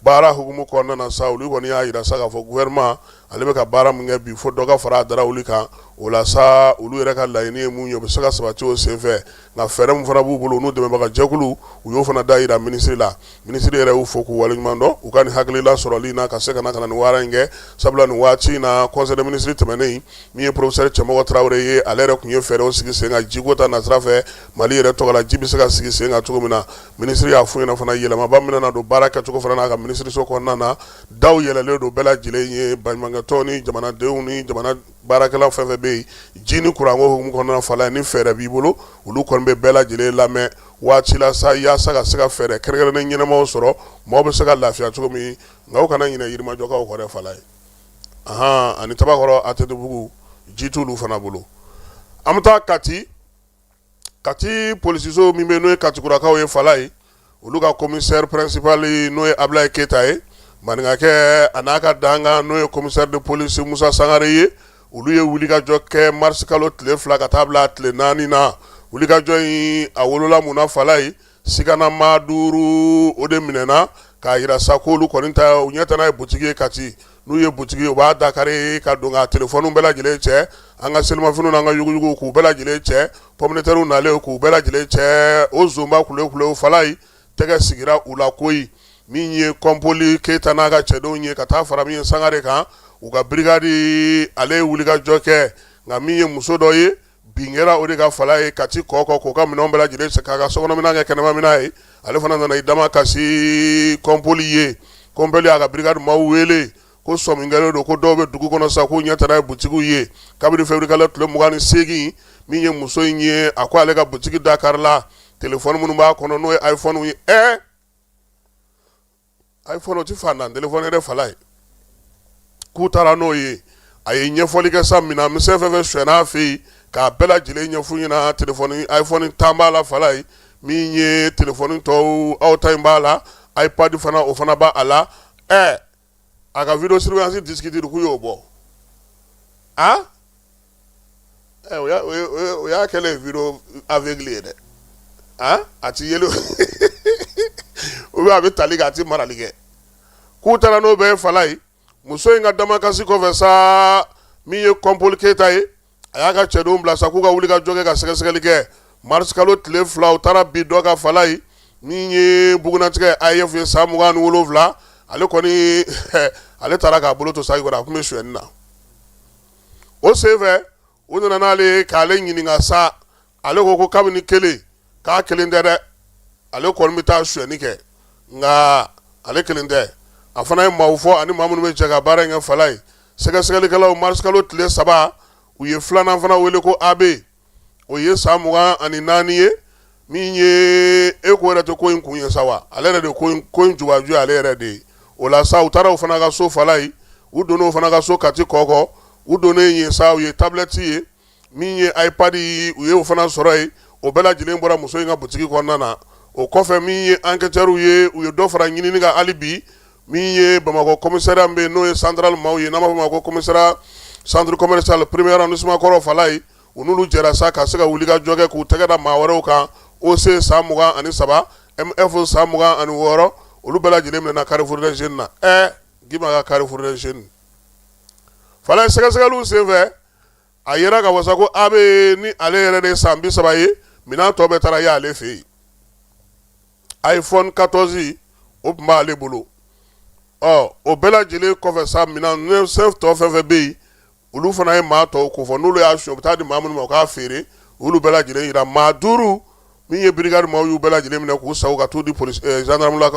baara hukumu kɔnɔna na sa olu kɔni y'a yira sa k'a fɔ gouvernement ale bɛ ka baara min kɛ bi fo dɔ ka fara a darawuli kan o la sa olu yɛrɛ ka laɲini ye mun ye o bɛ se ka sabati o senfɛ nka fɛɛrɛ min fana b'u bolo n'u dɛmɛbaga jɛkulu u y'o fana da yira ministre la ministre yɛrɛ y'u fo k'u waleɲuman dɔn u ka nin hakilila sɔrɔli na ka se ka na nin baara in kɛ sabula nin waati in na conseil des ministres tɛmɛnen min ye professeur Cɛmɔgɔ Tarawele ye ale yɛrɛ tun ye fɛɛrɛw sigi sen kan jiko ta nasira fɛ Mali yɛrɛ tɔgɔ la ji bɛ se ka sigi sen kan cogo min na ministre y'a fɔ ɲɛna fana yɛlɛmaba min na don baara kɛcogo fana n'a ka ministreso kɔnɔna na daw yɛlɛlen don bɛɛ lajɛlen ye baɲumankɛtɔn ni jamanadenw ni jamana baarakɛlaw fɛn fɛn bɛ yen ji ni kuranko hukumu kɔnɔna Fala ni fɛɛrɛ b'i bolo olu kɔni bɛ bɛɛ lajɛlen lamɛn waati la sa yaasa ka se ka fɛɛrɛ kɛrɛnkɛrɛnnen ɲɛnamaw sɔrɔ maaw bɛ se ka lafiya cogo min nka u kana ɲinɛ Yirimajɔkaw kɔ dɛ Fala ye ani Tabakɔrɔ ATT-bugu ji t'olu fana bolo an bɛ taa Kati polisiso min bɛ n'o ye Katikurakaw ye Fala ye olu ka commissaire principal n'o ye Ablaye Keyita ye maninkakɛ a n'a ka danga n'o ye commissaire de police Musa Sangare ye olu ye wulikajɔ kɛ mars kalo tile 2 ka taa bila tile 4 na wulikajɔ in a wolola mun na Fala ye sigana maa 5 o de minɛna k'a yira sa ko olu kɔni ta u ɲɛ tɛ n'a ye butigi ye Kati n'u ye butigi u b'a dakari ka don ka telefɔniw bɛɛ lajɛlen cɛ an ka selimafiniw n'an ka yuguyugu k'u bɛɛ lajɛlen cɛ pommitɛriw nalen k'u bɛɛ lajɛlen cɛ o zonba kulew Fala ye tɛgɛ sigira u la koyi min ye Kɔnpoli Keyita n'a ka cɛdenw ye ka taa fara min ye Sangare kan u ka brigade ale ye wulikajɔ kɛ nka min ye muso dɔ ye bin kɛra o de ka Fala ye Kati kɔkɔ k'o ka minɛnw bɛɛ lajɛlen k'a ka sokɔnɔminɛn kɛ kɛnɛmaminɛn ye ale fana nana i dama kasi Kɔnpoli ye Kɔnpoli y'a ka brigade maaw wele ko sɔminkɛlen don ko dɔw bɛ dugu kɔnɔ sa k'u ɲɛ tɛ n'a ye butigiw ye kabini février kalo tile 28 min ye muso in ye a ko ale ka butigi dakarila telefɔni minnu b'a kɔnɔ n'o ye iPhone ye iPhone o ti fantan telefɔni yɛrɛ Fala ye k'u taara n'o ye a ye ɲɛfɔli kɛ sa minɛn misɛn fɛn fɛn suɲɛna a fɛ yen k'a bɛɛ lajɛlen ɲɛf'u ɲɛna telefɔni iPhone 10 b'a la Fala ye min ye telefɔni tɔw aw ta in b'a la iPad fana o fana b'a la a ka video surveillance disque k'u y'o bɔ o y'a kɛlen video aveugle ye dɛ a ti yeli ou bien a bɛ tali kɛ a ti marali kɛ k'u taara n'o bɛɛ ye Fala ye muso in ka damakasi kɔfɛ sa min ye Kɔnpoli Keyita ye a y'a ka cɛdenw bila sa k'u ka wuli ka jɔ kɛ ka sɛgɛsɛgɛli kɛ mars kalo tile 2 u taara bi dɔ ka Fala ye min ye bugunatigɛ AEF ye san 27 ale kɔni ale taara k'a bolo to saki kɔrɔ a tun bɛ suɲɛni na o senfɛ u nana n'ale k'ale ɲininka sa ale ko kabini kelen k'a kelen tɛ dɛ ale kɔni bɛ taa suɲɛni kɛ nka ale kelen tɛ a fana ye maaw fɔ ani maa minnu bɛ jɛ ka baara in kɛ Fala ye sɛgɛsɛgɛlikɛlaw mars kalo tile 3 u ye filanan fana wele ko AB o ye san 24 ye min ye ko yɛrɛ tɛ ko in kun ye sa wa ale yɛrɛ de ko in jubaju ye ale yɛrɛ de ye o la sa u taara o fana ka so Fala ye u donna o fana ka so Kati kɔkɔ u donnen yen sa u ye tablette ye min ye iPad ye u ye o fana sɔrɔ ye o bɛɛ lajɛlen bɔra muso in ka butigi kɔnɔna na o kɔfɛ min ye enquêteurs ye u ye dɔ fara ɲinini kan hali bi min ye Bamakɔ commissariat min bɛ yen n'o ye central maaw ye n'an b'a fɔ o ma ko commissariat centre commercial premier arrondissement kɔrɔ Fala ye u n'olu jɛra sa ka se ka wuli ka jɔ kɛ k'u tɛgɛ da maa wɛrɛw kan OC san 23 MF san 26 olu bɛɛ lajɛlen minɛna Carrefour des Jeunes na gima ka Carrefour des Jeunes Fala ye sɛgɛsɛgɛliw senfɛ a yɛrɛ ka wasa ko a bɛ ni ale yɛrɛ de san 30 ye minɛn tɔ bɛɛ taara y'ale fɛ yen iPhone 14 o tun b'ale bolo o bɛɛ lajɛlen kɔfɛ sa minɛn tɔ fɛn fɛn bɛ yen olu fana ye maa tɔw ko fɔ n'olu y'a suɲɛ u bɛ taa di maa minnu ma u k'a feere olu bɛɛ lajɛlen yira maa 5 min ye brigade maaw y'u bɛɛ lajɛlen minɛ k'u sago ka t'u di police gendarme la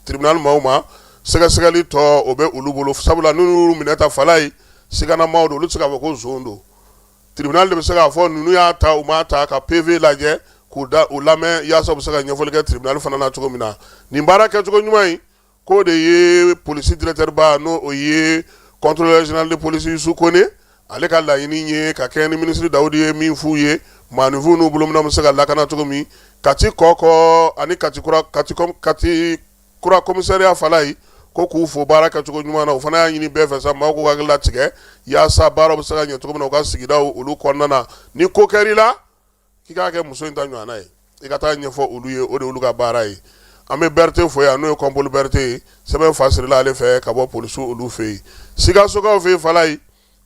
tribunal maaw ma sɛgɛsɛgɛli tɔ o bɛ olu bolo sabula n'u minɛ ta fala ye sigana maaw don olu tɛ se k'a fɔ ko zon don tribunal de bɛ se k'a fɔ ninnu y'a ta u m'a ta ka PV lajɛ k'u da u lamɛn yaasa u bɛ se ka ɲɛfɔli kɛ tribunal fana na cogo min na nin baara kɛcogo ɲuman in k'o de ye police directeur ba n'o o ye contrôleur général de police Youssou Kone ale ka laɲini ye ka kɛ ni ministre Dawudi ye min f'u ye maaninfinw n'u bolo minɛ bɛ se ka lakana cogo min Kati kɔkɔ ani Kati kura commissariat fala ye ko k'u fo baara kɛcogo ɲuman na o fana y'a ɲini bɛɛ fɛ sa maaw k'u hakili latigɛ yaasa baaraw bɛ se ka ɲɛ cogo min na u ka sigidaw olu kɔnɔna na ni ko kɛr'i la k'i k'a kɛ muso in ta ɲɔgɔnna ye i ka taa ɲɛfɔ olu ye o de olu ka baara ye an bɛ Berete fo yan n'o ye Kɔnpoli Berete ye sɛbɛn fa sirila ale fɛ ka bɔ polisiw olu fɛ yen Sikasokaw fɛ yen fala ye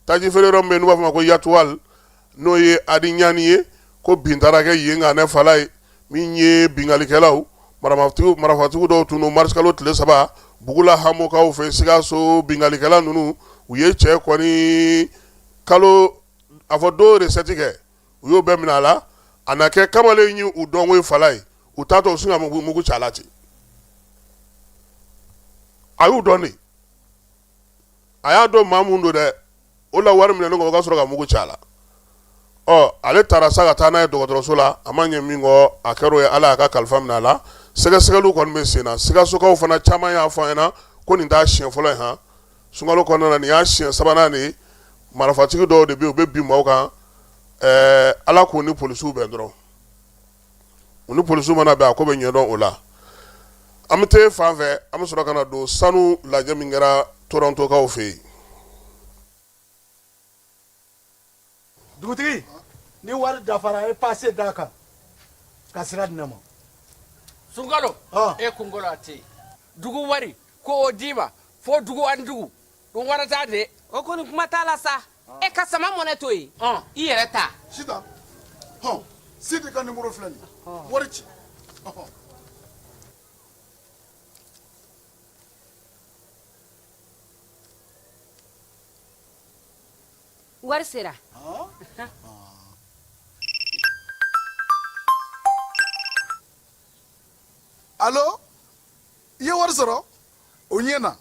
taji feere yɔrɔ min bɛ yen n'u b'a fɔ ma ko Yatuwal n'o ye Adi Ɲani ye ko bin taara kɛ yen nka ne fala ye min ye bingalikɛlaw marafatigiw dɔw tun don marisikalo tile 3 Bugula Hamokaw fɛ Sikaso bingalikɛla ninnu u ye cɛ kɔni kalo a fɔ dɔw recette kɛ u y'o bɛɛ minɛ a la a na kɛ kamalen ye u dɔnko ye fala ye u taatɔ u sin ka mugu ci a la ten a y'u dɔn de a y'a dɔn maa mun don dɛ o la wari minɛnen kɔ o ka sɔrɔ ka mugu ci a la ale taara sa ka taa n'a ye dɔgɔtɔrɔso la a ma ɲɛ min kɔ a kɛr'o ye ala y'a ka kalifa minɛ a la sɛgɛsɛgɛliw kɔni bɛ sen na Sikasokaw fana caman y'a fɔ an ɲɛna ko nin t'a siɲɛ fɔlɔ ye han sunkalo kɔnɔna na nin y'a siɲɛ sabanan de ye marifatigi dɔw de bɛ yen u bɛ bin maaw kan ala k'u ni polisiw bɛn dɔrɔn u ni polisiw mana bɛn a ko bɛ ɲɛdɔn o la an bɛ taa fan fɛ an bɛ sɔrɔ ka na don sanu lajɛ min kɛra Torontokaw fɛ yen dugutigi ni wari dafara e passe d'a kan ka sira di ne ma Sunkalo e kunkolo a tɛ yen dugu wari ko o d'i ma fo dugu ani dugu o wari t'a de o kɔni kuma t'a la sa e ka sama mɔnɛ to yen i yɛrɛ ta Sita Sidi ka numéro filɛ nin ye wari ci wari sera Allo i ye wari sɔrɔ o ɲɛna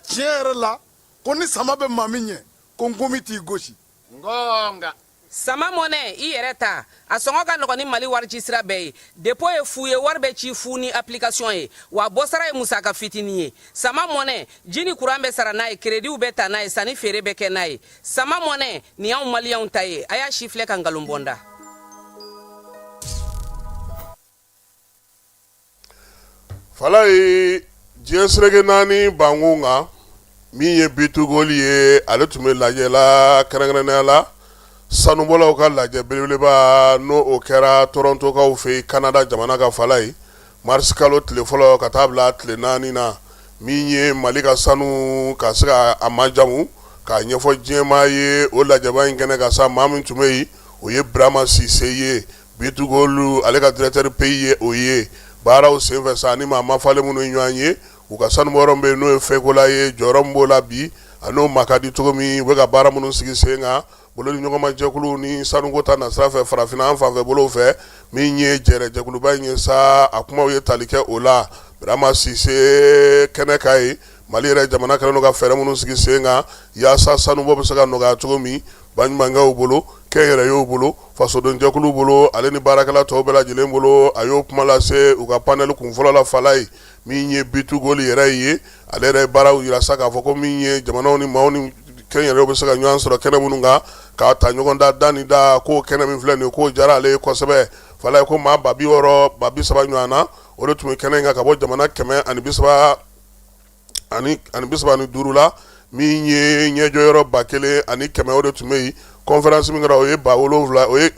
tiɲɛ yɛrɛ la ko ni sama bɛ maa min ɲɛ ko nkomi t'i gosi ngonga sama mɔnɛ i yɛrɛ ta a sɔngɔ ka nɔgɔn ni Mali wari ci sira bɛɛ ye dépôt ye fu ye wari bɛ ci fu ni application ye wa bɔsara ye musaka fitinin ye sama mɔnɛ ji ni courant bɛ sara n'a ye créditw bɛ ta n'a ye sanni feere bɛ kɛ n'a ye sama mɔnɛ nin y'anw maliyɛnw ta ye a y'a si filɛ ka nkalon bɔnda fala ye diɲɛ sirege 4 bankun kan min ye bitugoli ye ale tun bɛ lajɛla kɛrɛnkɛrɛnnenya la sanubɔlaw ka lajɛ belebeleba n'o o kɛra Torontokaw fɛ Canada jamana ka fala ye mars kalo tile fɔlɔ ka taa bila tile 4 na min ye Mali ka sanu ka se ka a majamu k'a ɲɛfɔ diɲɛmaa ye o lajɛba in kɛnɛ ka sa maa min tun bɛ yen o ye Brahma Sise ye bitugolu ale ka directeur pays ye o ye baaraw senfɛ sa ni maa ma falen minnu ye ɲɔgɔn ye u ka sanubɔyɔrɔ bɛ yen n'o ye fɛkola ye jɔyɔrɔ min b'o la bi a n'o ma ka di cogo min u bɛ ka baara minnu sigi sen kan bolo ni ɲɔgɔn ma jɛkulu ni sanuko ta nasira fɛ farafinna an fanfɛ bolow fɛ min ye jɛrɛ jɛkuluba in ye sa a kumaw ye tali kɛ o la Brahma Sise kɛnɛ ka ye Mali yɛrɛ jamana kɛlen don ka fɛɛrɛ minnu sigi sen kan yaasa sanubɔ bɛ se ka nɔgɔya cogo min baɲumankɛw bolo kɛnyɛrɛyew bolo fasoden jɛkuluw bolo ale ni baarakɛla tɔw bɛɛ lajɛlen bolo a y'o kuma lase u ka panel kunfɔlɔ la fala ye min ye bitugoli yɛrɛ ye ale yɛrɛ ye baaraw yira sa k'a fɔ ko min ye jamanaw ni maaw ni kɛnyɛrɛyew bɛ se ka ɲɔgɔn sɔrɔ kɛnɛ minnu kan k'a ta ɲɔgɔn da ni da k'o kɛnɛ min filɛ nin ye k'o diyara ale ye kosɛbɛ fala ye ko maa 60 30 ɲɔgɔn na o de tun bɛ kɛnɛ in kan ka bɔ jamana 135 la min ye ɲɛjɔyɔrɔ 1100 o de tun bɛ yen conférence min kɛra o ye 70 o ye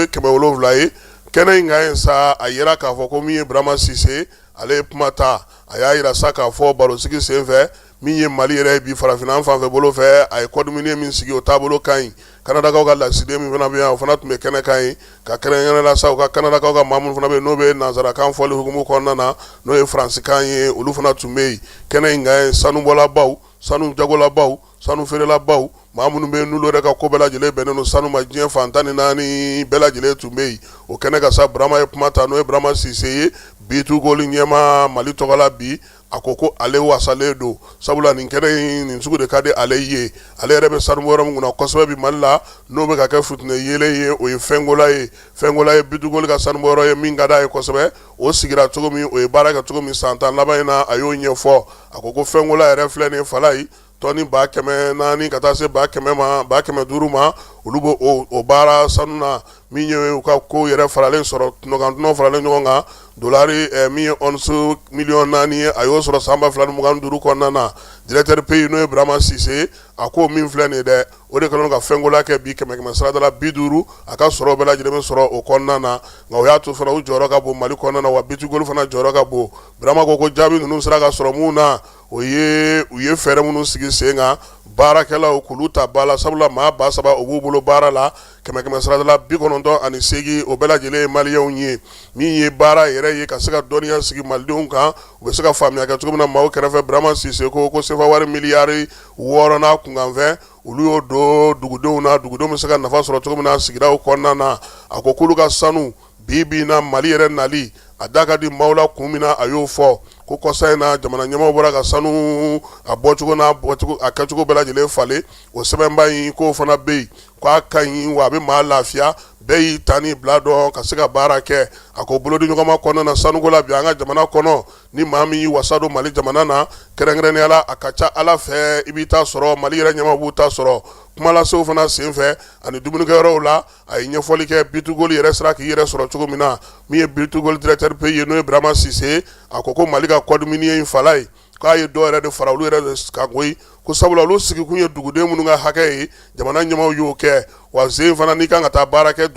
700 ye kɛnɛ in kan sa a yira k'a fɔ ko min ye Brahma Sise ale ye kuma ta a y'a yira sa k'a fɔ barosigi senfɛ min ye Mali yɛrɛ ye bi farafinna an fanfɛ bolo fɛ a ye kɔdimini min sigi o taabolo ka ɲi Kanadakaw ka lasiden min fana bɛ yan o fana tun bɛ kɛnɛ kan ye ka kɛrɛnkɛrɛn la sa u ka Kanadakaw ka maa minnu fana bɛ yen n'o bɛ nanzarakan fɔli hukumu kɔnɔna na n'o ye faransikan ye olu fana tun bɛ yen kɛnɛ in kan sanubɔlabaw sanu jagolabaw sanu feerelabaw maa minnu bɛ n'olu yɛrɛ ka ko bɛɛ lajɛlen bɛnnen don sanu ma diɲɛ fan 14 bɛɛ lajɛlen tun bɛ yen o kɛnɛ ka sa Burama ye kuma ta n'o ye Burama Sise ye bitu goli ɲɛma Mali tɔgɔla bi a ko ko ale wasalen don sabula nin kɛnɛ in nin sugu de ka di ale ye ale yɛrɛ bɛ sanu wɛrɛ min kunna kosɛbɛ bi Mali la n'o bɛ ka kɛ futune yelen ye o ye Fɛngola ye bitu goli ka sanu wɛrɛ ye min ka d'a ye kosɛbɛ o sigira cogo min o ye baara kɛ cogo min san 10 laban in na a y'o ɲɛfɔ a ko Fɛngola yɛrɛ filɛ nin fala yi tɔni 400 ka taa se 500 ma 550 ma olu b'o o baara sanu na min ye u ka ko yɛrɛ faralen sɔrɔ tunɔgɔn faralen ɲɔgɔn kan dolari min ye 11 miliyɔn 4 ye a y'o sɔrɔ san 2025 kɔnɔna na directeur pays n'o ye Burama Sise a ko min filɛ nin dɛ o de kɛlen ka Fɛngola kɛ bi 100 sarada la 50 a ka sɔrɔ bɛɛ lajɛlen bɛ sɔrɔ o kɔnɔna na nka o y'a to fana u jɔyɔrɔ ka bon Mali kɔnɔna na wa bitigolu fana jɔyɔrɔ ka bon Burama ko jaabi ninnu sera ka sɔrɔ mun na u ye fɛɛrɛ minnu sigi sen kan baarakɛlaw k'olu ta ba la sabula maa 3,000 o b'u bolo baara la 100 sarada la 98 o bɛɛ lajɛlen ye maliyɛnw ye min ye baara yɛrɛ ye ka se ka dɔnniya sigi malidenw kan u bɛ se ka faamuya kɛ cogo min na maaw kɛrɛfɛ Burama Sise ko sefa wari miliyari 6 n'a kunkanfɛn olu y'o don dugudenw na dugudenw bɛ se ka nafa sɔrɔ cogo min na sigidaw kɔnɔna na a ko k'olu ka sanu bi na Mali yɛrɛ nali a da ka di maaw la kun min na a y'o fɔ ko kɔsa in na jamana ɲɛmaaw bɔra ka sanu a bɔcogo n'a a kɛcogo bɛɛ lajɛlen falen o sɛbɛnba in k'o fana bɛ yen k'a ka ɲi wa a bɛ maa lafiya bɛɛ y'i ta ni bila dɔn ka se ka baara kɛ a ko bolodi ɲɔgɔnma kɔnɔna na sanuko la bi an ka jamana kɔnɔ ni maa min y'i wasa don Mali jamana na kɛrɛnkɛrɛnnenya la a ka ca Ala fɛ i b'i ta sɔrɔ Mali yɛrɛ ɲɛmaaw b'u ta sɔrɔ kumalasew fana sen fɛ ani dumunikɛyɔrɔw la a ye ɲɛfɔli kɛ bitugoli yɛrɛ sera k'i yɛrɛ sɔrɔ cogo min na min ye bitugoli directeur pays ye n'o ye Burama Sise a ko Mali ka code minier in fala ye k'a ye dɔ yɛrɛ de fara olu yɛrɛ de ka koyi ko sabula olu sigikun ye duguden minnu ka hakɛ ye jamana ɲɛmaaw y'o kɛ wa sen fana n'i kan ka taa baara kɛ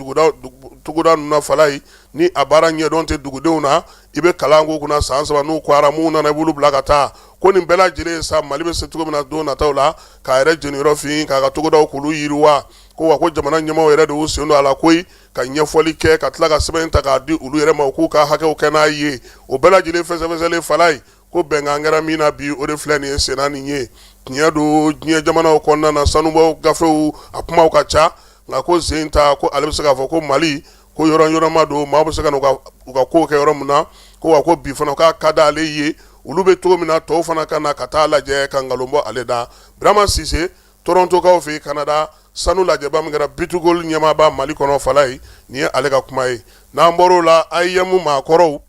tuguda ninnu na fala ye ni a baara ɲɛdɔn tɛ dugudenw na i bɛ kalan k'u kunna san 3 n'u kɔra mun nana i b'olu bila ka taa ko nin bɛɛ lajɛlen sa Mali bɛ se cogo min na don nataw la k'a yɛrɛ jeniyɔrɔ fin k'a ka togodaw k'olu yiriwa ko wa ko jamana ɲɛmaaw yɛrɛ de y'u sen don a la koyi ka ɲɛfɔli kɛ ka tila ka sɛbɛn ta k'a di olu yɛrɛ ma u k'u ka hakɛw kɛ n'a ye o bɛɛ lajɛlen fɛsɛfɛsɛlen fala ye ko bɛnkan kɛra min na bi o de filɛ nin ye senna nin ye tiɲɛ don diɲɛ jamanaw kɔnɔna na sanubɔ gafew a kumaw ka ca nka ko sen ta ko ale bɛ se k'a fɔ ko Mali ko yɔrɔma don maa bɛ se ka u ka kow kɛ yɔrɔ min na ko wa ko bi fana k'a ka d'ale ye olu bɛ cogo min na tɔw fana ka na ka taa lajɛ ka nkalon bɔ ale da Burama Sise Torontokaw fɛ Canada sanu lajɛba min kɛra bitugoli ɲɛmaaba Mali kɔnɔ fala ye nin ye ale ka kuma ye n'an bɔr'o la IEM maakɔrɔw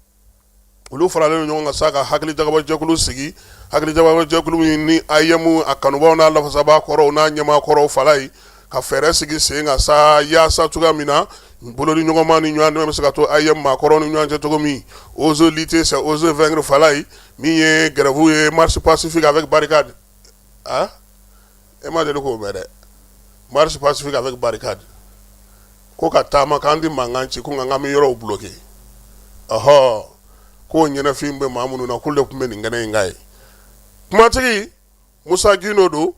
olu faralen ɲɔgɔn kan sa ka hakili jagabɔ jɛkulu sigi hakili jagabɔ jɛkulu min ni IEM a kanubaw n'a lafasaba kɔrɔw n'a ɲɛmaakɔrɔw fala ye ka fɛɛrɛ sigi sen kan sa yaasa cogoya min na bolodi ɲɔgɔnma ni ɲɔgɔn dɛmɛ bɛ se ka to IEM maakɔrɔw ni ɲɔgɔn cɛ cogo min oser lutter c'est oser vaincre fala ye min ye grève ye marche pacifique avec barricade e ma deli k'o mɛn dɛ marche pacifique avec barricade ko ka taama k'an di mankan ci ko nka k'an bɛ yɔrɔw bloqué k'o ɲɛnafin bɛ maa minnu na k'olu de tun bɛ nin kɛnɛ in kan ye kumatigi Musa Gino don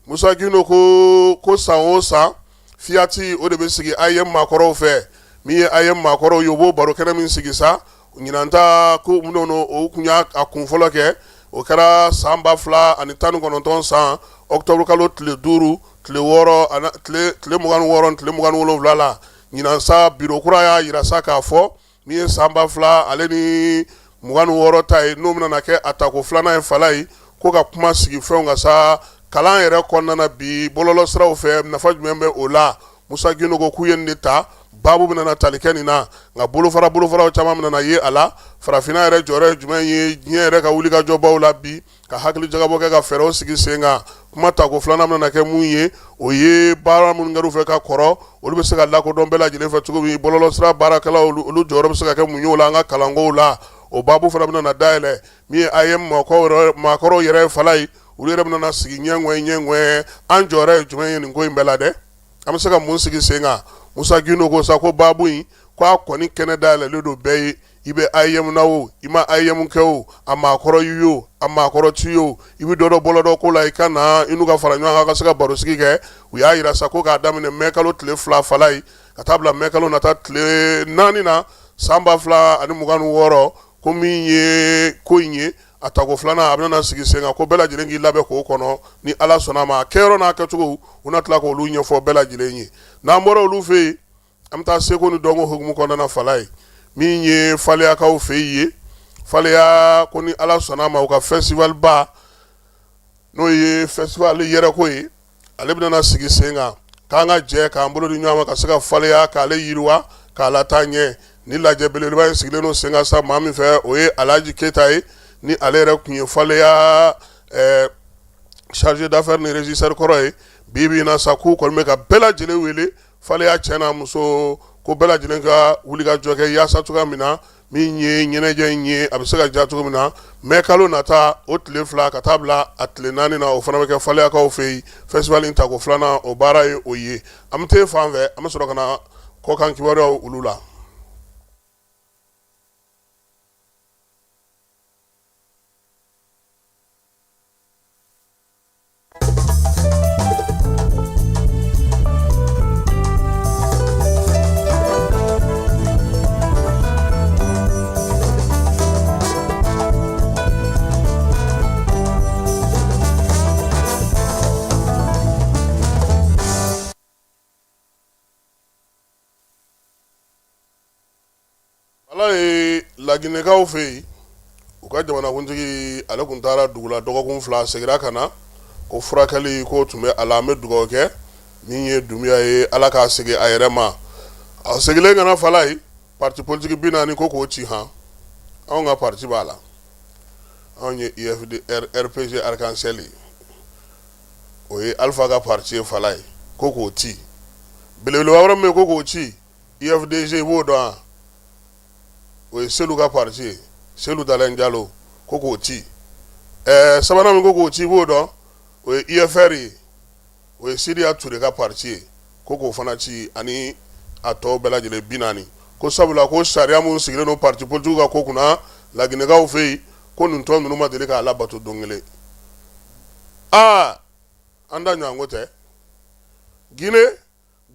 Musa Gino ko san o san fiyati o de bɛ sigi IEM maakɔrɔw fɛ min ye IEM maakɔrɔw ye o b'o baro kɛnɛ min sigi sa ɲinan ta ko minnu o kun y'a kun fɔlɔ kɛ o kɛra san 2019 san octobre kalo tile 5 tile 6 tile 26 tile 27 la ɲinan sa biro kura y'a yira sa k'a fɔ min ye san 2000 ale ni 26 ta ye n'o bɛna kɛ a tako filanan ye fala ye ko ka kuma sigi fɛnw kan sa kalan yɛrɛ kɔnɔna na bi bɔlɔlɔ siraw fɛ nafa jumɛn bɛ o la Musa Gino ko k'u ye nin de ta baabu bɛna tali kɛ nin na nka bolofaraw caman bɛna ye a la farafinna yɛrɛ jɔyɔrɔ ye jumɛn ye diɲɛ yɛrɛ ka wulikajɔbaw la bi ka hakili jagabɔ kɛ ka fɛɛrɛw sigi sen kan kuma tako filanan bɛna kɛ mun ye o ye baara minnu kɛr'u fɛ ka kɔrɔ olu bɛ se ka lakodɔn bɛɛ lajɛlen fɛ cogo min bɔlɔlɔ sira baarakɛlaw olu jɔyɔrɔ bɛ se ka kɛ mun ye o la an ka kalankow la o baabu fana bɛna dayɛlɛ min ye IEM maakɔrɔw yɛrɛ ye fala ye olu yɛrɛ bɛna sigi ɲɛŋɔɛ an jɔyɔrɔ ye jumɛn ye nin ko in bɛɛ la dɛ an bɛ se ka mun sigi sen kan Musa Gino ko sa ko baabu in ko a kɔni kɛnɛ dayɛlɛlen don bɛɛ ye i bɛ IEM na o i ma IEM kɛ o a maakɔrɔ y'u ye o a maakɔrɔ t'i ye o i bɛ dɔ dɔ bɔlɔ dɔ ko la i ka na i n'u ka fara ɲɔgɔn kan ka se ka baro sigi kɛ u y'a yira sa ko k'a daminɛ mɛ kalo tile 2 fala ye ka taa bila mɛ kalo nata tile 4 na san 2026 ko min ye ko in ye a tako filanan a bɛna sigi sen kan ko bɛɛ lajɛlen k'i labɛn k'o kɔnɔ ni ala sɔnna ma a kɛyɔrɔ n'a kɛcogo u na tila k'olu ɲɛfɔ bɛɛ lajɛlen ye n'an bɔra olu fɛ yen an bɛ taa seko ni dɔnko hukumu kɔnɔna fala ye min ye faleyakaw fɛ ye faleya ko ni ala sɔnna ma u ka festival ba n'o ye festival yɛrɛko ye ale bɛna sigi sen kan k'an ka jɛ k'an bolo di ɲɔgɔn ma ka se ka faleya k'ale yiriwa k'a lataa ɲɛ ni lajɛ belebeleba in sigilen no sen kan sa maa min fɛ o ye Alhaji Keyita ye ni ale yɛrɛ kun ye faleya chargé d'affaires ni régisseur kɔrɔ ye bi na sa k'u kɔni bɛ ka bɛɛ lajɛlen wele faleya cɛ n'a muso ko bɛɛ lajɛlen ka wuli ka jɔ kɛ yaasa cogoya min na min ye ɲɛnajɛ in ye a bɛ se ka diya cogo min na mai kalo nata o tile 2 ka taa bila a tile 4 na o fana bɛ kɛ faleyakaw fɛ yen festival in tako 2nan o baara ye o ye an bɛ taa fan fɛ an bɛ sɔrɔ ka na kɔkan kibaruyaw olu la. Ala ye laginɛkaw fɛ yen u ka jamanakuntigi ale kun taara dugu la dɔgɔkun 2 segira ka na ko furakɛli ko tun bɛ a la an bɛ dugawu kɛ min ye Dunbiya ye ala k'a segin a yɛrɛ ma a segilen kana fala ye parti politique 40 ko k'o ci han anw ka parti b'a la anw ye IFD RPG Arc-en-Ciel o ye Alpha ka parti ye fala ye ko k'o ci belebeleba wɛrɛ min ko k'o ci IFDG b'o dɔn o ye Selu ka parti ye Selu Dalen Jalo ko k'o ci sabanan min ko k'o ci b'o dɔn o ye IFR ye o ye Sidiya Ture ka parti ye ko k'o fana ci ani a tɔw bɛɛ lajɛlen 40 ko sabula ko sariya mun sigilen no parti politique ka ko kunna laginɛkaw fɛ yen ko nin tɔn ninnu ma deli k'a labato don kelen an da ɲɔgɔn ko tɛ Guinée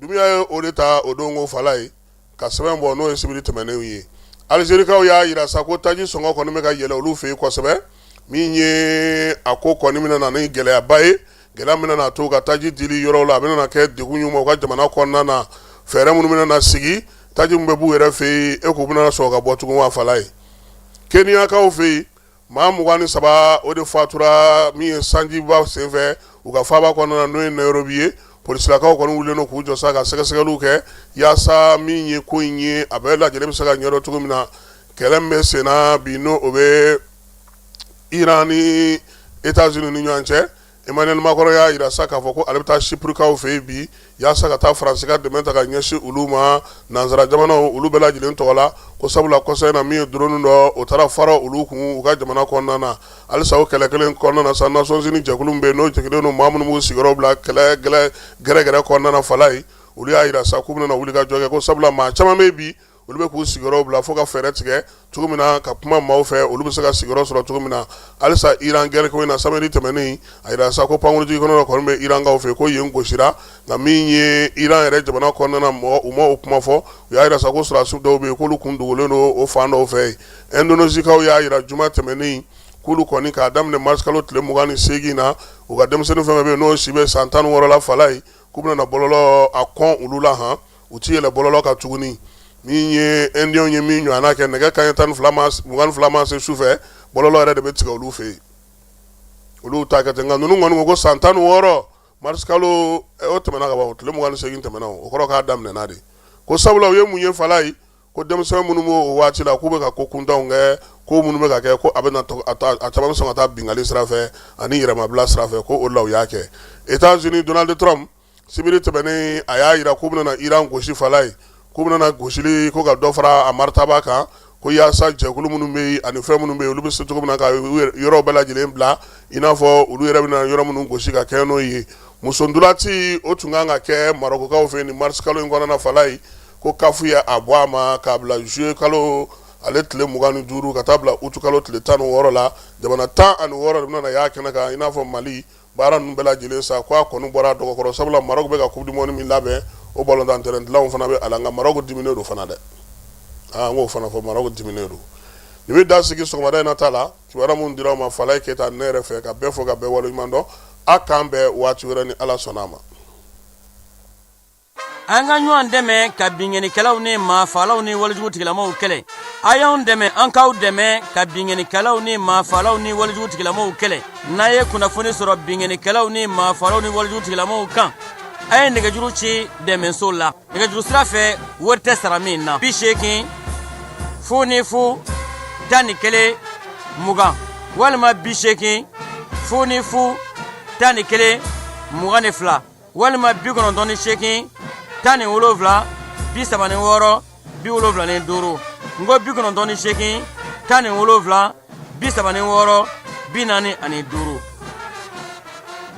Dunbiya ye o de ta o don ko fala ye ka sɛbɛn bɔ n'o ye sibiri tɛmɛnenw ye Algérikaw y'a yira sa ko taji sɔngɔ kɔni bɛ ka yɛlɛ olu fɛ yen kosɛbɛ min ye a ko kɔni bɛna na ni gɛlɛyaba ye gɛlɛya min na to ka taji dili yɔrɔw la a bɛna kɛ degun ye u ka jamana kɔnɔna na fɛɛrɛ minnu bɛna sigi taji min bɛ b'u yɛrɛ fɛ yen e ko bɛna sɔrɔ ka bɔ tugun wa fala ye Keniyakaw fɛ yen maa 23 o de fatura min ye sanjiba senfɛ u ka faaba kɔnɔna na n'o ye Nairobi ye polisilakaw kɔni wulilen no k'u jɔ sa ka sɛgɛsɛgɛliw kɛ yaasa min ye ko in ye a bɛɛ lajɛlen bɛ se ka ɲɛdɔn cogo min na kɛlɛ min bɛ sen na bi n'o o bɛ Iran ni États-Unis ni ɲɔgɔn cɛ Emmanuel Macron y'a yira sa k'a fɔ ko ale bɛ taa Chyprikaw fɛ yen bi yaasa ka taa Faransi ka dɛmɛ ta ka ɲɛsin olu ma nanzara jamanaw olu bɛɛ lajɛlen tɔgɔ la ko sabula kɔsɔ in na min ye drone dɔ o taara fara olu kun u ka jamana kɔnɔna na halisa o kɛlɛ kelen kɔnɔna na sa Nations Unies jɛkulu bɛ yen n'o jɛgilen don maa minnu b'u sigiyɔrɔ bila kɛlɛ gɛrɛgɛrɛ kɔnɔna na fala ye olu y'a yira sa k'u bɛna wuli ka jɔ kɛ ko sabula maa caman bɛ bi olu bɛ k'u sigiyɔrɔ bila fo ka fɛɛrɛ tigɛ cogo min na ka kuma maaw fɛ olu bɛ se ka sigiyɔrɔ sɔrɔ cogo min na halisa Iran gɛrɛ ko in na samedi tɛmɛnen a yira sa ko pankurutigi kɔnɔ kɔni bɛ Irankaw fɛ ko yen gosira nka min ye Iran yɛrɛ jamana kɔnɔna na u ma o kuma fɔ u y'a yira sa ko sɔrɔdasiw dɔw bɛ yen k'olu kun dogolen don o fan dɔw fɛ yen Indonésikaw y'a yira juma tɛmɛnen k'olu kɔni k'a daminɛ mars kalo tile 28 na u ka denmisɛnnin fɛn fɛn bɛ yen n'o si bɛ san 16 la fala ye k'u bɛna bɔlɔlɔ a kɔn olu la han u ti yɛlɛ bɔlɔlɔ kan tuguni min ye Indien ye min ɲɔgɔnna kɛ nɛgɛ kanɲɛ 22 ma se sufɛ bɔlɔlɔ yɛrɛ de bɛ tigɛ olu fɛ yen olu ta kɛ ten nka ninnu kɔni ko san 16 mars kalo o tɛmɛna ka ban tile 28 tɛmɛna o kɔrɔ k'a daminɛna de ko sabula u ye mun ye fala ye ko denmisɛn minnu b'o waati la k'u bɛ ka ko kuntanw kɛ ko minnu bɛ ka kɛ ko a caman bɛ sɔn ka taa bingali sira fɛ ani yɛrɛmabila sira fɛ ko o la u y'a kɛ États-Unis Donald Trump sibiri tɛmɛnen a y'a yira k'u bɛna Iran gosi fala ye k'u bɛna gosili ko ka dɔ fara a maritaba kan ko yaasa jɛkulu minnu bɛ yen ani fɛn minnu bɛ yen olu bɛ se cogo min na ka yɔrɔ bɛɛ lajɛlen bila i n'a fɔ olu yɛrɛ bɛna yɔrɔ minnu gosi ka kɛ n'o ye musondulati o tun kan ka kɛ Marokokaw fɛ yen ni mars kalo in kɔnɔna fala ye ko kafu ye a bɔ a ma k'a bila juillet kalo ale tile 25 ka taa bila août kalo tile 16 la jamana 16 de bɛna y'a kɛnɛ kan i n'a fɔ Mali baara ninnu bɛɛ lajɛlen sa ko a kɔni bɔra dɔgɔkɔrɔ sabula Maroc bɛ ka coupe du monde min labɛn o ballon terrain dilanw fana bɛ a la nka Maroc diminen don fana dɛ n k'o fana fɔ Maroc diminen don ni bɛ da sigi sɔgɔmada in na ta la kibaruya mun dira ma Falaye Keyita ne yɛrɛ fɛ ka bɛɛ fɔ ka bɛɛ waleɲuman dɔn a k'an bɛɛ waati wɛrɛ ni Ala sɔnna a ma. An ka ɲɔgɔn dɛmɛ ka binŋɛnikɛlaw ni maafalaw ni walijugu tigilamaw kɛlɛ. A y'anw dɛmɛ an k'aw dɛmɛ ka binŋɛnikɛlaw ni maafalaw ni walijugu tigilamaw kɛlɛ. N'a ye kunnafoni sɔrɔ binŋɛnikɛlaw ni maafalaw ni walijugu tigilamaw kan, a ye nɛgɛjuru ci dɛmɛso la. Nɛgɛjuru sira fɛ wari tɛ sara min na 80 00 11 20 walima 80 00 11 22 walima 98 17 36 75 ngo 98 17 36 45